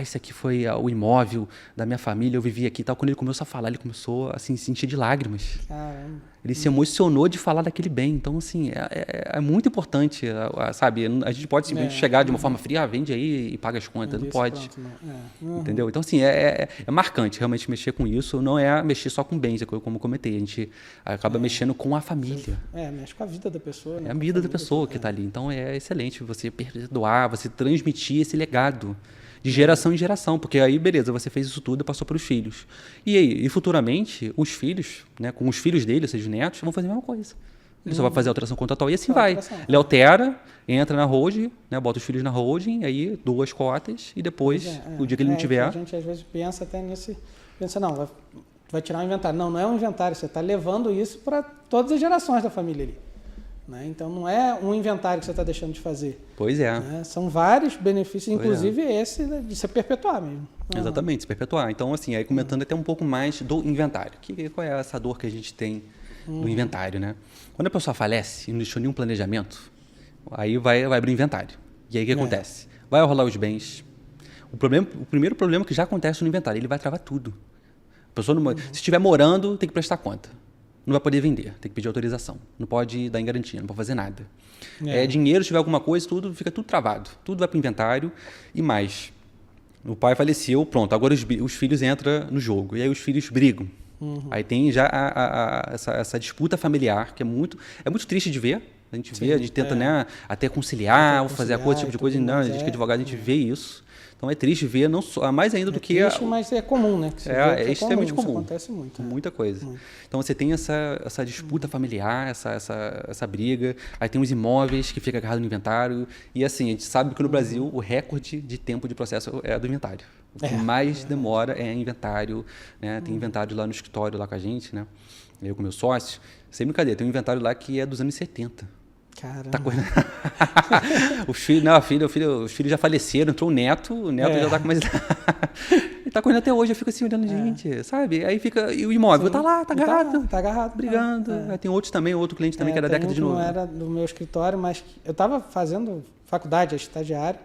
Esse aqui foi o imóvel da minha família, eu vivi aqui e tal. Quando ele começou a falar, ele começou a se encher de lágrimas. Caramba. Ele se emocionou de falar daquele bem. Então, assim, é muito importante, sabe? A gente pode simplesmente chegar de uma forma fria, vende aí e paga as contas. Não pode. Entendeu? Então, assim, é marcante realmente mexer com isso. Não é mexer só com bens, como eu comentei. A gente acaba mexendo com a família. Mexe com a vida da pessoa. Né? É a vida da pessoa que está ali. Então, é excelente você perdoar, você transmitir esse legado. De geração em geração, porque aí, beleza, você fez isso tudo e passou para os filhos. E futuramente, os filhos, né, com os filhos dele, ou seja, os netos, vão fazer a mesma coisa. Ele só vai fazer a alteração contratual e assim vai. Ele altera, entra na holding, né, bota os filhos na holding, aí 2 cotas e depois, o dia que ele não tiver... A gente às vezes pensa até nisso, não, vai tirar um inventário. Não é um inventário, você está levando isso para todas as gerações da família ali. Né? Então, não é um inventário que você está deixando de fazer. Pois é. Né? São vários benefícios, inclusive esse de se perpetuar mesmo. Exatamente, se perpetuar. Então, assim, aí comentando até um pouco mais do inventário. Qual é essa dor que a gente tem do inventário, né? Quando a pessoa falece e não deixou nenhum planejamento, aí vai abrir o inventário. E aí o que acontece? Vai rolar os bens. O primeiro problema que já acontece no inventário, ele vai travar tudo. A pessoa, se estiver morando, tem que prestar conta. Não vai poder vender, tem que pedir autorização. Não pode dar em garantia, não pode fazer nada. Dinheiro, se tiver alguma coisa, fica tudo travado. Tudo vai para o inventário e mais. O pai faleceu, pronto, agora os filhos entram no jogo. E aí os filhos brigam. Aí tem já essa disputa familiar, que é muito triste de ver. A gente vê, a gente tenta né, até conciliar, fazer esse tipo de coisa. Não, a gente que é advogado, a gente vê isso. Então é triste ver, não só, mais ainda do que... É triste, mas é comum, né? É extremamente comum. Isso acontece muito. Muita coisa. Então você tem essa disputa familiar, essa briga. Aí tem os imóveis que ficam agarrados no inventário. E assim, a gente sabe que no Brasil o recorde de tempo de processo é do inventário. O que mais demora é inventário. Né? Tem inventário lá no escritório, lá com a gente, né? Eu com meu sócio. Sem brincadeira, tem um inventário lá que é dos anos 70. Caramba. Tá correndo. Os filhos já faleceram, entrou o neto já tá com mais idade. E tá correndo até hoje, eu fico assim olhando, gente, sabe? Aí fica. E o imóvel tá lá, tá agarrado. Tá agarrado. Brigando. Aí tem outro cliente também, que era da década de novo. Não era do meu escritório, mas eu tava fazendo faculdade, estagiário,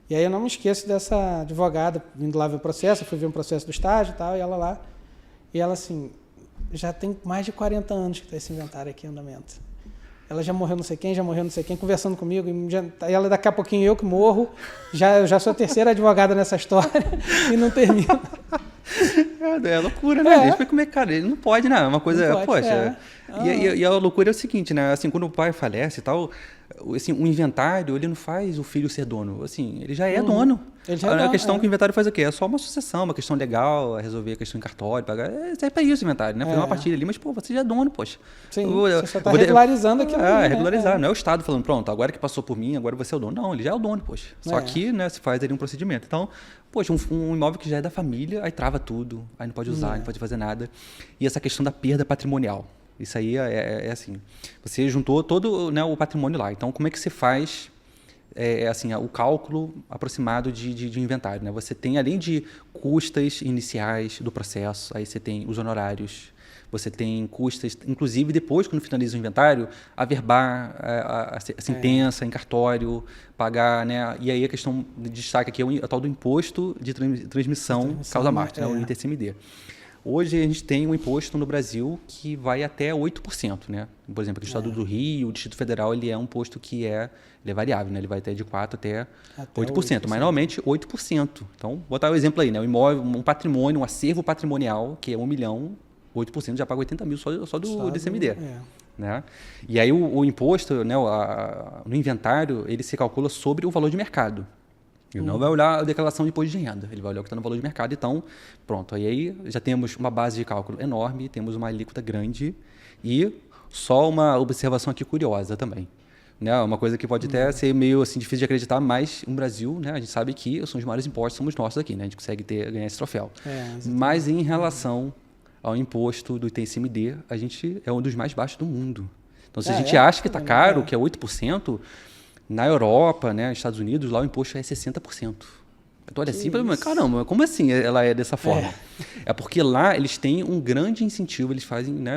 e aí eu não me esqueço dessa advogada vindo lá ver o processo, eu fui ver um processo do estágio e tal, e ela lá. E ela assim, já tem mais de 40 anos que tá esse inventário aqui em andamento. Ela já morreu não sei quem, conversando comigo. E ela, daqui a pouquinho eu que morro, eu já sou a terceira advogada nessa história e não termino. É loucura, né? Deixa eu ver como é que, cara, ele não pode, né? Uma coisa, não pode, poxa. E a loucura é o seguinte, né? Assim, quando o pai falece e tal, assim, o inventário, ele não faz o filho ser dono. Assim, ele já é dono. A questão que o inventário faz o quê? É só uma sucessão, uma questão legal, resolver a questão em cartório, pagar. Serve pra isso o inventário, né? Fazer uma partilha ali, mas, pô, você já é dono, poxa. Sim, você só tá regularizando aquilo ali, regularizar. Não é o Estado falando, pronto, agora que passou por mim, agora você é o dono. Não, ele já é o dono, poxa. Só que, né, se faz ali um procedimento. Então, poxa, um imóvel que já é da família, aí trava tudo, aí não pode usar, não pode fazer nada. E essa questão da perda patrimonial. Isso aí é assim, você juntou todo, né, o patrimônio lá. Então, como é que você faz assim, o cálculo aproximado de inventário? Né? Você tem, além de custas iniciais do processo, aí você tem os honorários, você tem custas, inclusive depois, quando finaliza o inventário, averbar a sentença em cartório, pagar, né? E aí a questão de destaque aqui é o tal do imposto de transmissão causa-morte, né? O ITCMD. Hoje a gente tem um imposto no Brasil que vai até 8%, né? Por exemplo, aqui no estado do Rio, o Distrito Federal, ele é um imposto que ele é variável, né? Ele vai até de 4% até 8%, mas normalmente 8%. Então, vou botar o exemplo aí, né? Um imóvel, um patrimônio, um acervo patrimonial, que é 1 milhão, 8% já paga 80 mil só do DCMD. Né? E aí o imposto, né, no inventário, ele se calcula sobre o valor de mercado. Ele não vai olhar a declaração de imposto de renda, ele vai olhar o que está no valor de mercado. Então, pronto, aí já temos uma base de cálculo enorme, temos uma alíquota grande e só uma observação aqui curiosa também. Né? Uma coisa que pode até ser meio assim, difícil de acreditar, mas no Brasil, né, a gente sabe que os maiores impostos somos nossos aqui, né? A gente consegue ganhar esse troféu. Mas em relação ao imposto do ITCMD, a gente é um dos mais baixos do mundo. Então, se a gente acha que está caro, que é 8%, na Europa, né, nos Estados Unidos, lá o imposto é 60%. Então, olha assim, caramba, como assim ela é dessa forma? É porque lá eles têm um grande incentivo, eles fazem, né,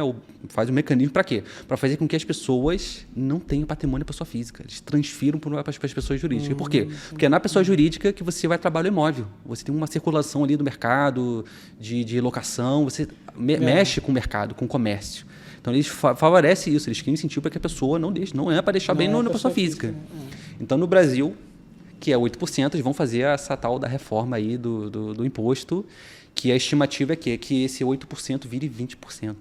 fazem um mecanismo para quê? Para fazer com que as pessoas não tenham patrimônio para pessoa física. Eles transfiram para as pessoas jurídicas. Por quê? Porque é na pessoa jurídica que você vai trabalhar o imóvel. Você tem uma circulação ali do mercado, de locação, você mexe com o mercado, com o comércio. Então, eles favorecem isso, eles criam incentivo para que a pessoa não é para deixar bem na pessoa física. Então, no Brasil, que é 8%, eles vão fazer essa tal da reforma aí do imposto, que a estimativa é que esse 8% vire 20%.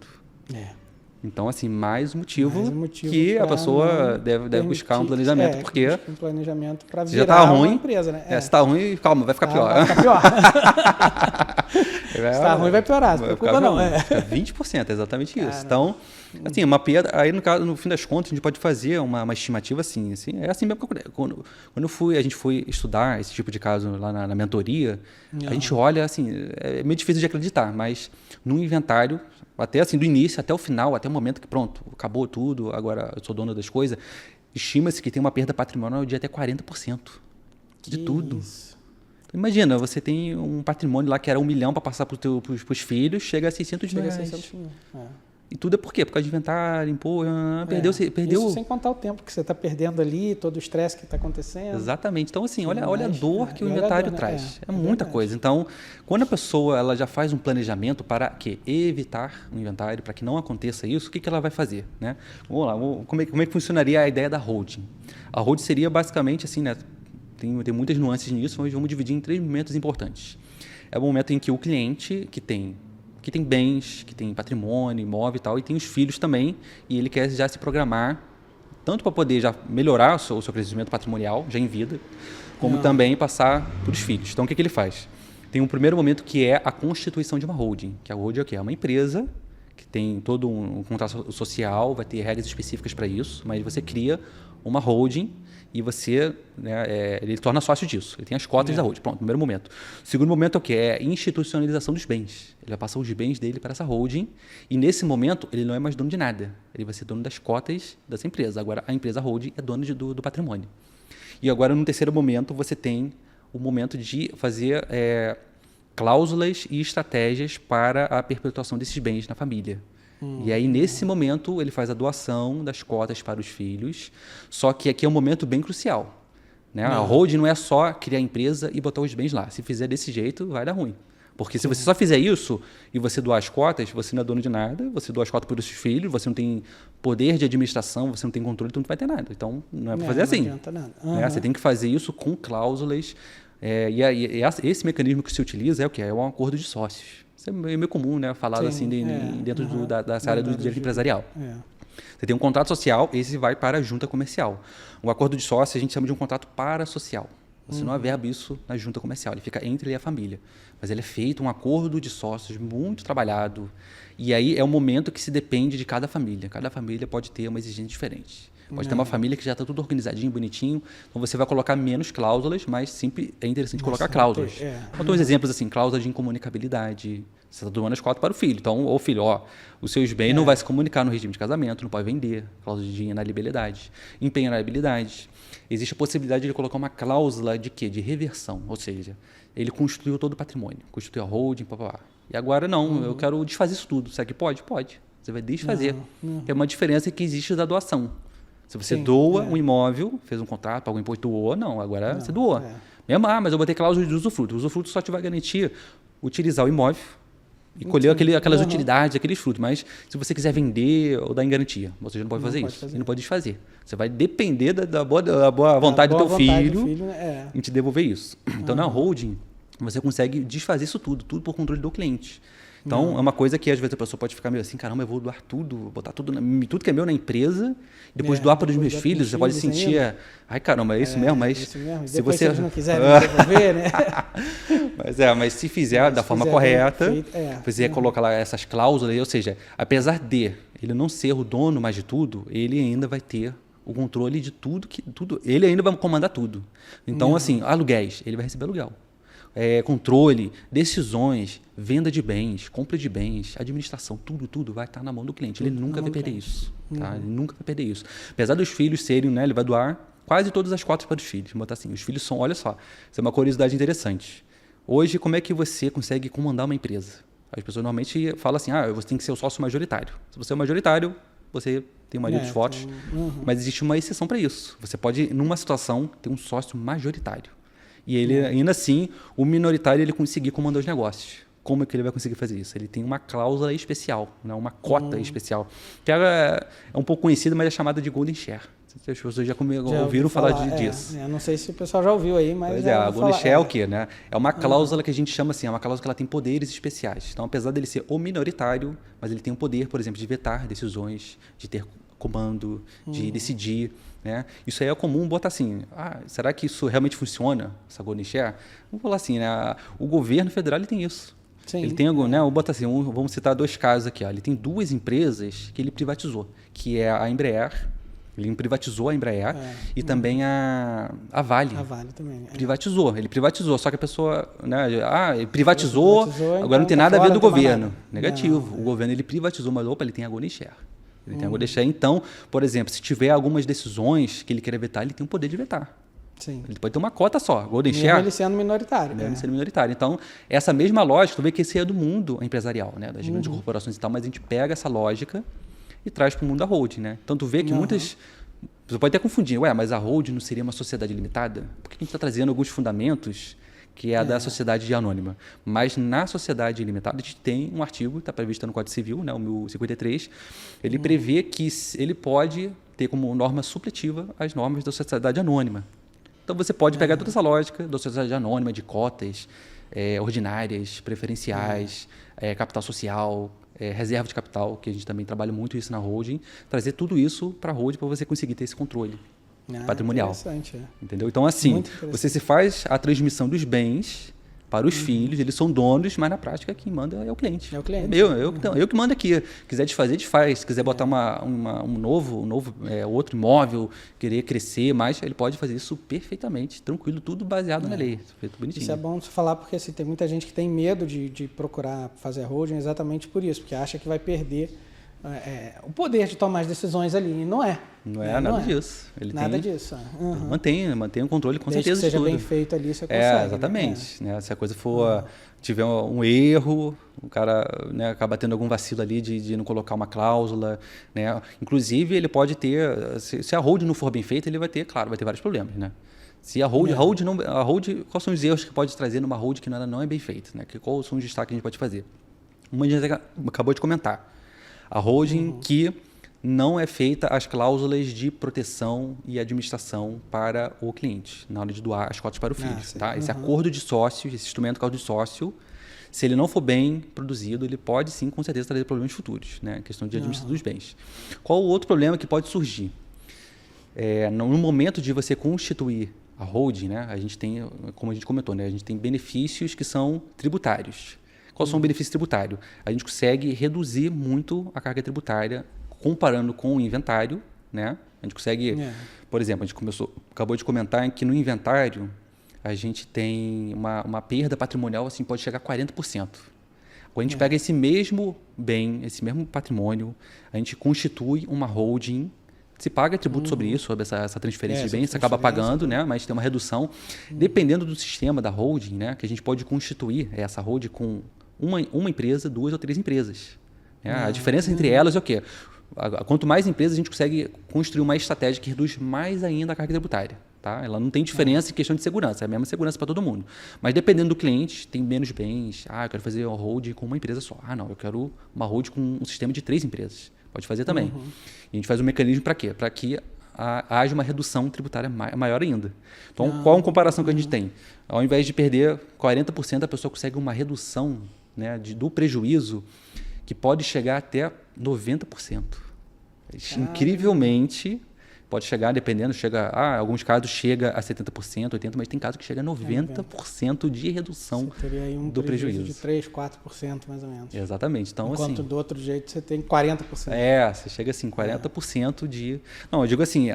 Então, assim, mais um motivo que a pessoa deve buscar um planejamento, porque um planejamento para virar já tá ruim, uma empresa, né? Se está ruim, calma, vai ficar pior. Vai ficar pior. Se está ruim, vai piorar, não se preocupa não. 20%, é exatamente isso. Então, assim, uma perda, aí no fim das contas, a gente pode fazer uma estimativa assim, é assim mesmo que quando a gente foi estudar esse tipo de caso lá na mentoria, a gente olha, assim, é meio difícil de acreditar, mas no inventário, até assim, do início até o final, até o momento que pronto, acabou tudo, agora eu sou dono das coisas, estima-se que tem uma perda patrimonial de até 40% de tudo. Isso. Então, imagina, você tem um patrimônio lá que era 1 milhão para passar para os filhos, chega a 600 mil. E tudo é por quê? Por causa de inventário, perdeu. Isso sem contar o tempo que você está perdendo ali, todo o estresse que está acontecendo. Exatamente. Então, assim, olha a dor que o inventário traz. É muita coisa. Então, quando a pessoa ela já faz um planejamento para evitar o inventário, para que não aconteça isso, o que ela vai fazer? Né? Vamos lá, como é que funcionaria a ideia da holding? A holding seria basicamente assim, né? Tem muitas nuances nisso, mas vamos dividir em 3 momentos importantes. É o momento em que o cliente, que tem que tem bens, que tem patrimônio, imóvel e tal, e tem os filhos também, e ele quer já se programar, tanto para poder já melhorar o seu crescimento patrimonial, já em vida, como também passar para os filhos. Então, o que ele faz? Tem um primeiro momento que é a constituição de uma holding, que a holding é o quê? É uma empresa que tem todo um contrato social, vai ter regras específicas para isso, mas você cria uma holding e você, né, ele torna sócio disso. Ele tem as cotas da holding. Pronto, primeiro momento. O segundo momento é o quê? É a institucionalização dos bens. Ele vai passar os bens dele para essa holding e, nesse momento, ele não é mais dono de nada. Ele vai ser dono das cotas dessa empresa. Agora, a empresa holding é dona do patrimônio. E agora, no terceiro momento, você tem o momento de fazer cláusulas e estratégias para a perpetuação desses bens na família. E aí, nesse momento, ele faz a doação das cotas para os filhos, só que aqui é um momento bem crucial. Né? A holding não é só criar a empresa e botar os bens lá. Se fizer desse jeito, vai dar ruim. Porque se você só fizer isso e você doar as cotas, você não é dono de nada, você doa as cotas para os seus filhos, você não tem poder de administração, você não tem controle, então não vai ter nada. Então, não é para fazer assim. Não adianta nada. Né? Você tem que fazer isso com cláusulas. Esse mecanismo que se utiliza é o quê? É um acordo de sócios. Isso é meio comum, né? Falado assim dentro dessa área do direito empresarial. Você tem um contrato social, esse vai para a junta comercial. O acordo de sócio a gente chama de um contrato parasocial. Você não averba isso na junta comercial, ele fica entre ele e a família. Mas ele é feito um acordo de sócios muito trabalhado. E aí é um momento que se depende de cada família. Cada família pode ter uma exigência diferente. Pode ter uma família que já está tudo organizadinho, bonitinho. Então você vai colocar menos cláusulas, mas sempre é interessante colocar cláusulas. Então, uns exemplos assim, cláusula de incomunicabilidade. Você está doando as cotas para o filho. Então, ô filho, os seus bens não vai se comunicar no regime de casamento, não pode vender. Cláusula de inalienabilidade. Empenhabilidade. Existe a possibilidade de colocar uma cláusula de quê? De reversão. Ou seja, ele constituiu todo o patrimônio. Constituiu a holding, papapá. E agora não, eu quero desfazer isso tudo. Será que pode? Pode. Você vai desfazer. É uma diferença que existe da doação. Se você doa um imóvel, fez um contrato, pagou um imposto, doou, agora você doa. Mesmo, mas eu botei cláusula de usufruto. O usufruto só te vai garantir utilizar o imóvel e colher aquelas utilidades, aqueles frutos. Mas se você quiser vender ou dar em garantia, você já não pode fazer isso. Você não pode desfazer. Você vai depender da boa vontade do teu filho em te devolver isso. Então, na holding, você consegue desfazer isso tudo por controle do cliente. Então, é uma coisa que às vezes a pessoa pode ficar meio assim, caramba, eu vou doar tudo, vou botar tudo que é meu na empresa, e depois doar para os meus filhos, você pode sentir, ai caramba, é isso mesmo, mas isso mesmo. se depois você... se eles não quiserem devolver, né? mas se fizer da forma correta, você colocar lá essas cláusulas, ou seja, apesar de ele não ser o dono mais de tudo, ele ainda vai ter o controle de tudo, ele ainda vai comandar tudo. Então, assim, aluguéis, ele vai receber aluguel. Controle, decisões, venda de bens, compra de bens, administração, tudo vai estar na mão do cliente. Ele nunca vai perder isso. Tá? Ele nunca vai perder isso. Apesar dos filhos serem, né, ele vai doar quase todas as cotas para os filhos. Vamos botar assim, os filhos são, olha só, isso é uma curiosidade interessante. Hoje, como é que você consegue comandar uma empresa? As pessoas normalmente falam assim, você tem que ser o sócio majoritário. Se você é majoritário, você tem maioria dos votos, mas existe uma exceção para isso. Você pode, numa situação, ter um sócio majoritário. E ele, ainda assim, o minoritário, ele conseguir comandar os negócios. Como é que ele vai conseguir fazer isso? Ele tem uma cláusula especial, né? Uma cota especial. Que é um pouco conhecida, mas é chamada de Golden Share. As pessoas já ouviram falar disso. Não sei se o pessoal já ouviu aí, mas... Pois a Golden Share é o quê? Né? É uma cláusula que a gente chama assim, é uma cláusula que ela tem poderes especiais. Então, apesar dele ser o minoritário, mas ele tem o poder, por exemplo, de vetar decisões, de ter comando, de decidir. Né? Isso aí é comum botar assim, será que isso realmente funciona, essa Golden Share? Vamos falar assim, né? O governo federal ele tem isso. Sim. Ele tem, né? Vou botar assim, vamos citar dois casos aqui. Ele tem duas empresas que ele privatizou, que é a Embraer, ele privatizou a Embraer e também a Vale. A Vale também. Ele privatizou, só que a pessoa, né? Ele privatizou, agora então não tem nada a ver do governo. Negativo. O governo ele privatizou, mas ele tem a Golden Share. Ele tem a Golden Share. Então, por exemplo, se tiver algumas decisões que ele queira vetar, ele tem o poder de vetar. Sim. Ele pode ter uma cota só. Golden Share. Ele sendo minoritário. Mesmo sendo minoritário. Então, essa mesma lógica, tu vê que esse é do mundo empresarial, né? Das grandes corporações e tal, mas a gente pega essa lógica e traz para o mundo da holding, né? Então, tu vê que muitas... Você pode até confundir. Mas a holding não seria uma sociedade limitada? Por que a gente está trazendo alguns fundamentos que é a da sociedade anônima? Mas na sociedade limitada, a gente tem um artigo, está previsto no Código Civil, né, o 1053, ele prevê que ele pode ter como norma supletiva as normas da sociedade anônima. Então, você pode pegar toda essa lógica da sociedade anônima, de cotas, ordinárias, preferenciais, capital social, reserva de capital, que a gente também trabalha muito isso na holding, trazer tudo isso para a holding para você conseguir ter esse controle patrimonial. Interessante, entendeu? Então, assim, você se faz a transmissão dos bens para os filhos, eles são donos, mas na prática quem manda é o cliente. É o cliente. Eu que mando aqui. Quiser desfazer, desfaz. Se quiser botar outro imóvel, querer crescer mais, ele pode fazer isso perfeitamente, tranquilo, tudo baseado na lei. Feito bonitinho. Isso é bom você falar, porque assim, tem muita gente que tem medo de procurar fazer holding exatamente por isso, porque acha que vai perder o poder de tomar as decisões ali. E não é. Não é nada disso. Nada disso. Mantém o controle com Desde certeza que seja de tudo. bem feito ali, você consegue. Exatamente. Né? Se a coisa tiver um erro, o cara acaba tendo algum vacilo ali de não colocar uma cláusula. Né? Inclusive, ele pode ter, se a holding não for bem feita, ele vai ter vários problemas. Né? Se a holding, quais são os erros que pode trazer numa holding que não é bem feita? Né? Quais são os destaques que a gente pode fazer? Uma a gente acabou de comentar. A holding que não é feita as cláusulas de proteção e administração para o cliente, na hora de doar as cotas para o filho. Tá? Esse acordo de sócios, esse instrumento de acordo de sócio, se ele não for bem produzido, ele pode sim, com certeza, trazer problemas futuros, né? Questão de administração dos bens. Qual o outro problema que pode surgir? No momento de você constituir a holding, né, a gente tem, como a gente comentou, né, a gente tem benefícios que são tributários. Qual são os benefícios tributários? A gente consegue reduzir muito a carga tributária comparando com o inventário. Né? A gente consegue, por exemplo, a gente acabou de comentar que no inventário a gente tem uma perda patrimonial, assim, pode chegar a 40%. Quando a gente pega esse mesmo bem, esse mesmo patrimônio, a gente constitui uma holding, se paga tributo sobre isso, sobre essa transferência de bens, você acaba pagando, né? Mas tem uma redução. Dependendo do sistema da holding, né? Que a gente pode constituir essa holding com uma empresa, 2 ou 3 empresas. Né? A diferença entre elas é o quê? Quanto mais empresas, a gente consegue construir uma estratégia que reduz mais ainda a carga tributária. Tá? Ela não tem diferença em questão de segurança, é a mesma segurança para todo mundo. Mas dependendo do cliente, tem menos bens. Eu quero fazer uma holding com uma empresa só. Não, eu quero uma holding com um sistema de 3 empresas. Pode fazer também. E a gente faz um mecanismo para quê? Para que haja uma redução tributária maior ainda. Então, qual a comparação que a gente tem? Ao invés de perder 40%, a pessoa consegue uma redução, né, do prejuízo que pode chegar até 90%. Incrivelmente, pode chegar, dependendo, alguns casos chega a 70%, 80%, mas tem casos que chega a 90% de redução você teria aí do prejuízo. De 3%, 4% mais ou menos. Exatamente. Então, enquanto assim, do outro jeito você tem 40%. Você chega assim, 40% de... Não, eu digo assim,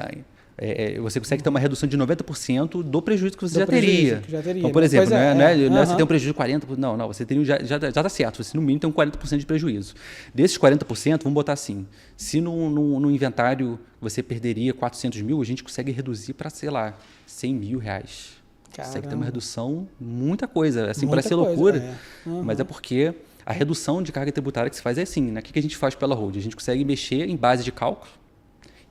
você consegue ter uma redução de 90% do prejuízo que você já teria. Então, por exemplo, você tem um prejuízo de 40%, não, você teria, já está certo, você no mínimo tem um 40% de prejuízo. Desses 40%, vamos botar assim, se no inventário você perderia 400 mil, a gente consegue reduzir para, sei lá, 100 mil reais. Consegue ter uma redução, muita coisa, assim, parece ser loucura, mas é porque a redução de carga tributária que se faz é assim, né? O que a gente faz pela holding? A gente consegue mexer em base de cálculo.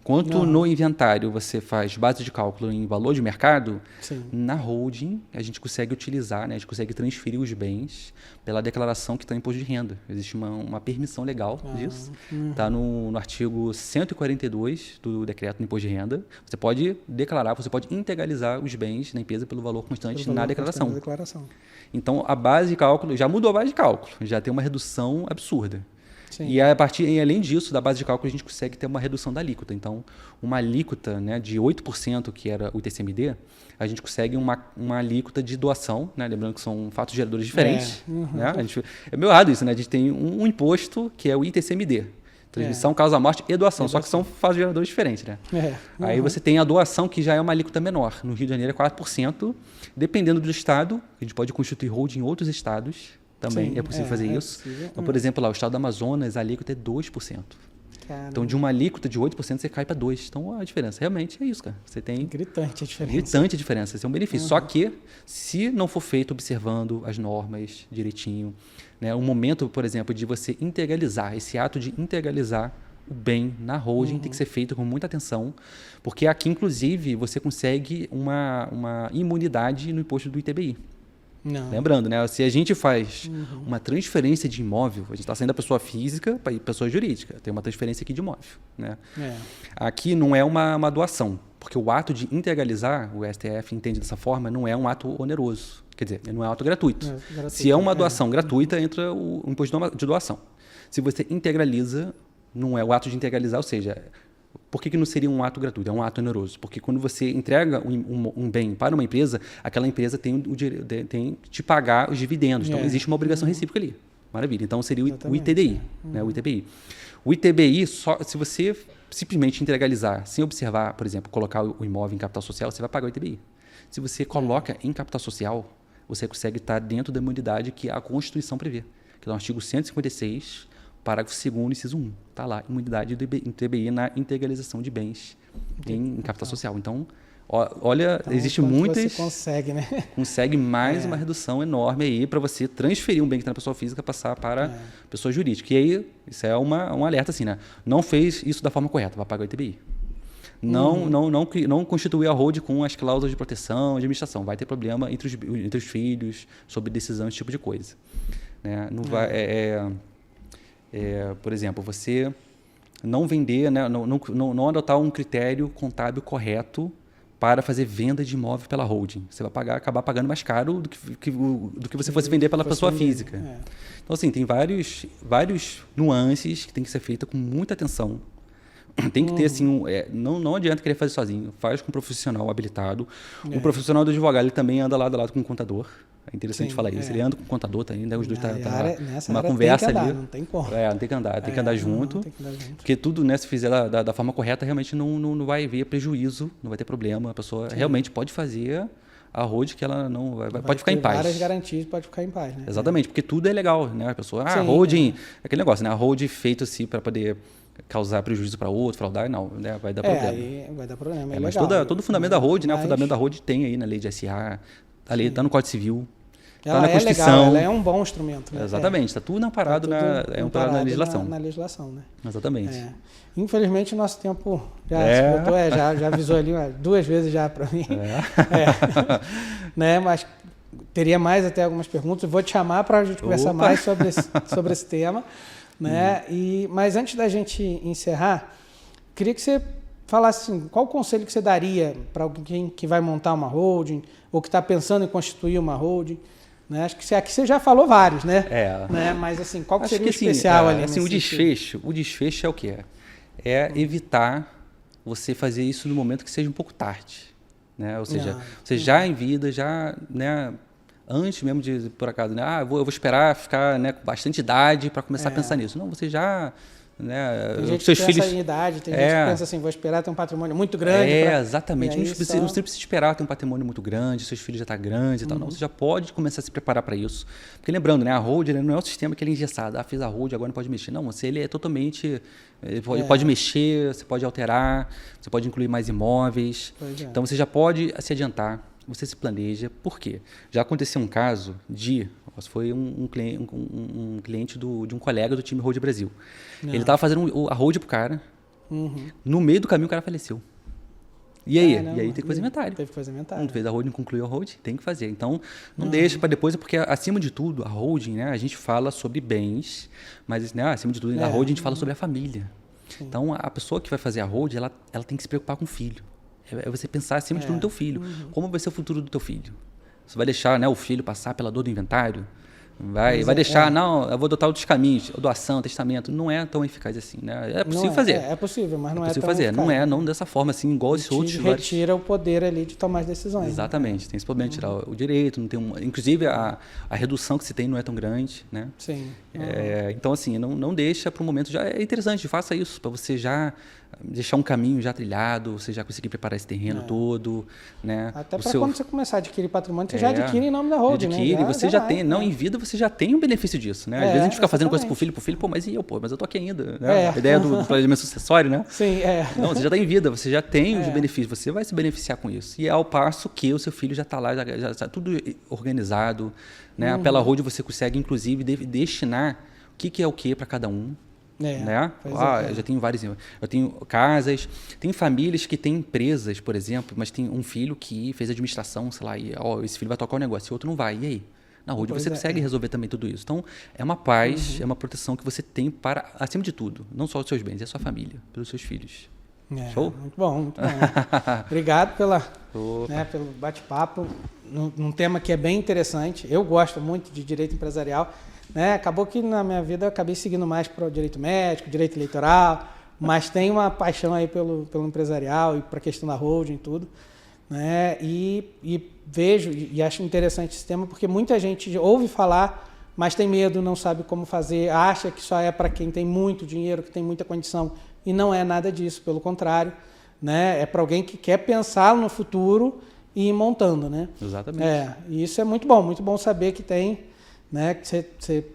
Enquanto no inventário você faz base de cálculo em valor de mercado, na holding a gente consegue utilizar, né, a gente consegue transferir os bens pela declaração que está no imposto de renda. Existe uma permissão legal disso. Está no artigo 142 do decreto do imposto de renda. Você pode declarar, você pode integralizar os bens na empresa pelo valor constante na declaração. Então, a base de cálculo, já mudou a base de cálculo, já tem uma redução absurda. E além disso, da base de cálculo, a gente consegue ter uma redução da alíquota. Então, uma alíquota, né, de 8%, que era o ITCMD, a gente consegue uma alíquota de doação, né, lembrando que são fatos geradores diferentes. Né? É meio errado isso, né? A gente tem um imposto que é o ITCMD. Transmissão, causa-morte e doação, só que são fatos geradores diferentes. Né? Aí você tem a doação, que já é uma alíquota menor. No Rio de Janeiro é 4%. Dependendo do estado, a gente pode constituir holding em outros estados. Também é possível fazer isso. Possível. Então, por exemplo, lá, o estado do Amazonas, a alíquota é 2%. Caramba. Então, de uma alíquota de 8%, você cai para 2%. Então, a diferença realmente é isso, cara. Você tem... Gritante a diferença. Gritante a diferença. Esse é um benefício. Só que, se não for feito observando as normas direitinho, né, o momento, por exemplo, de você integralizar, esse ato de integralizar o bem na holding tem que ser feito com muita atenção, porque aqui, inclusive, você consegue uma imunidade no imposto do ITBI. Não. Lembrando, né? Se a gente faz uma transferência de imóvel, a gente está saindo da pessoa física para pessoa jurídica. Tem uma transferência aqui de imóvel, né? Aqui não é uma doação, porque o ato de integralizar, o STF entende dessa forma, não é um ato oneroso. Quer dizer, não é um ato gratuito. Se é uma doação gratuita, entra o imposto de doação. Se você integraliza, não é o ato de integralizar, ou seja, por que não seria um ato gratuito? É um ato oneroso. Porque quando você entrega um bem para uma empresa, aquela empresa tem de te pagar os dividendos. Então, existe uma obrigação recíproca ali. Maravilha. Então, seria o ITDI. Né? O ITBI. O ITBI, se você simplesmente integralizar, sem observar, por exemplo, colocar o imóvel em capital social, você vai pagar o ITBI. Se você coloca em capital social, você consegue estar dentro da imunidade que a Constituição prevê. Que é o artigo 156, parágrafo 2º, inciso 1. Está lá, imunidade do ITBI na integralização de bens em capital social. Então, olha, existe muitas... Você consegue, né? Consegue mais uma redução enorme aí para você transferir um bem que está na pessoa física passar para pessoa jurídica. E aí, isso é um alerta assim, né? Não fez isso da forma correta, vai pagar o ITBI. Não constituir a hold com as cláusulas de proteção, de administração. Vai ter problema entre os filhos, sobre decisão, esse tipo de coisa. Né? Não vai... por exemplo, você não vender, né, não adotar um critério contábil correto para fazer venda de imóvel pela holding. Você vai acabar pagando mais caro do que você fosse vender pela pessoa física. Então, assim, tem vários nuances que tem que ser feita com muita atenção. Tem que ter, assim, não adianta querer fazer sozinho. Faz com um profissional habilitado. O profissional do advogado, ele também anda lado a lado com o contador. É interessante falar isso. Ele anda com o contador também, né? Os dois estão numa conversa ali. Não tem como. Não tem que andar. Tem que andar junto. Porque tudo, né, se fizer da forma correta, realmente não vai haver prejuízo, não vai ter problema. A pessoa realmente pode fazer a hold que ela não pode ficar em paz. Várias garantias, pode ficar em paz, né? Exatamente, porque tudo é legal, né? A pessoa, a holding, aquele negócio, né? A hold feito assim para poder causar prejuízo para outro, fraudar, não, né? Vai dar problema. Aí vai dar problema. Mas todo o fundamento da hold, né? O fundamento da hold tem aí na lei de SA, a lei está no Código Civil. Ela na Constituição. Legal, ela é um bom instrumento. Né? Exatamente, está tudo amparado, na legislação. Na legislação, né? Exatamente. Infelizmente, o nosso tempo já esgotou, já avisou ali 2 vezes já para mim. Né? Mas teria mais até algumas perguntas. Eu vou te chamar para a gente conversar mais sobre esse tema. Né? Mas antes da gente encerrar, queria que você falasse assim, qual o conselho que você daria para alguém que vai montar uma holding ou que está pensando em constituir uma holding? Né? Acho que aqui você já falou vários, né? Né? Mas assim, qual que seria o especial ali? Assim, o desfecho é o quê? É evitar você fazer isso no momento que seja um pouco tarde. Né? Ou seja, você já em vida, né, antes mesmo de, por acaso, né, eu vou esperar ficar, né, com bastante idade para começar a pensar nisso. Não, você já... Né, tem gente seus que filhos... pensa em idade, tem gente que pensa assim, vou esperar ter um patrimônio muito grande. Exatamente. Não precisa esperar ter um patrimônio muito grande, seus filhos já estão grandes e tal. Não, você já pode começar a se preparar para isso. Porque lembrando, né, a hold não é um sistema que ele é engessado. Fiz a hold, agora não pode mexer. Não, ele é totalmente... Ele pode mexer, você pode alterar, você pode incluir mais imóveis. Então, você já pode se adiantar. Você se planeja. Por quê? Já aconteceu um caso foi um cliente de um colega do time Hold Brasil. Ele estava fazendo a hold pro cara. No meio do caminho o cara faleceu. E aí? E aí tem que fazer inventário. Teve que fazer inventário. Não fez a holding, concluiu a holding, tem que fazer. Então, não deixa para depois, porque acima de tudo, a holding, né, a gente fala sobre bens, mas, né, acima de tudo, a holding a gente fala sobre a família. Então, a pessoa que vai fazer a holding, ela tem que se preocupar com o filho. É você pensar acima de tudo no teu filho. Como vai ser o futuro do teu filho? Você vai deixar, né, o filho passar pela dor do inventário? Vai deixar, não, eu vou adotar outros caminhos, doação, testamento. Não é tão eficaz assim, né? É possível fazer. É possível, mas não é tão fazer. eficaz. Não dessa forma, assim, igual esses outros. Retira o poder ali de tomar as decisões. Exatamente, né? Tem esse problema de tirar o direito, não tem inclusive a redução que se tem não é tão grande, né? Sim. Então, assim, não deixa para o momento, já é interessante, faça isso, para você já deixar um caminho já trilhado, você já conseguir preparar esse terreno todo, né? Até para quando você começar a adquirir patrimônio, você já adquire em nome da holding, né? Você já tem, em vida você já tem um benefício disso, né? Às vezes a gente fica fazendo coisa pro filho, mas eu tô aqui ainda, né? A ideia do planejamento sucessório, né? Sim, Não, você já está em vida, você já tem os benefícios, você vai se beneficiar com isso. E é ao passo que o seu filho já está lá, já está tudo organizado, né? Pela holding você consegue, inclusive, destinar o que é o que para cada um. Né? Eu já tenho vários. Eu tenho casas, tem famílias que têm empresas, por exemplo, mas tem um filho que fez administração, sei lá, e esse filho vai tocar o negócio, e o outro não vai. E aí? Na holding você consegue resolver também tudo isso. Então, é uma paz, é uma proteção que você tem para, acima de tudo, não só os seus bens, é a sua família, pelos seus filhos. Show? Muito bom, muito bom. Obrigado pelo bate-papo, num tema que é bem interessante. Eu gosto muito de direito empresarial. Né? Acabou que na minha vida eu acabei seguindo mais para o direito médico, direito eleitoral, mas tenho uma paixão aí pelo empresarial e para a questão da holding e tudo. Né? E vejo e acho interessante esse tema porque muita gente ouve falar, mas tem medo, não sabe como fazer, acha que só é para quem tem muito dinheiro, que tem muita condição, e não é nada disso, pelo contrário, né? É para alguém que quer pensar no futuro e ir montando. Né? Exatamente. E isso é muito bom saber que tem, né? Que você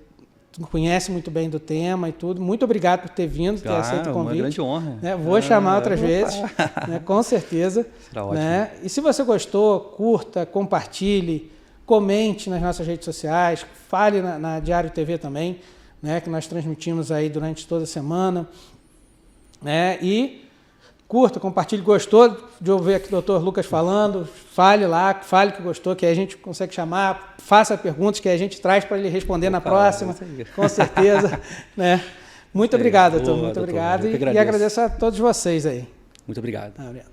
conhece muito bem do tema e tudo. Muito obrigado por ter vindo, ter aceito o convite. Uma grande honra. Né? Vou chamar outras vezes, né? Com certeza. Será ótimo. Né? E se você gostou, curta, compartilhe, comente nas nossas redes sociais, fale na Diário TV também, né? Que nós transmitimos aí durante toda a semana. Né? E curta, compartilhe, gostou de ouvir aqui o Dr. Lucas falando, fale lá, fale que gostou, que aí a gente consegue chamar, faça perguntas que a gente traz para ele responder na próxima, com certeza. Né? Muito obrigado, doutor, muito obrigado. E agradeço a todos vocês aí. Muito obrigado. Obrigado.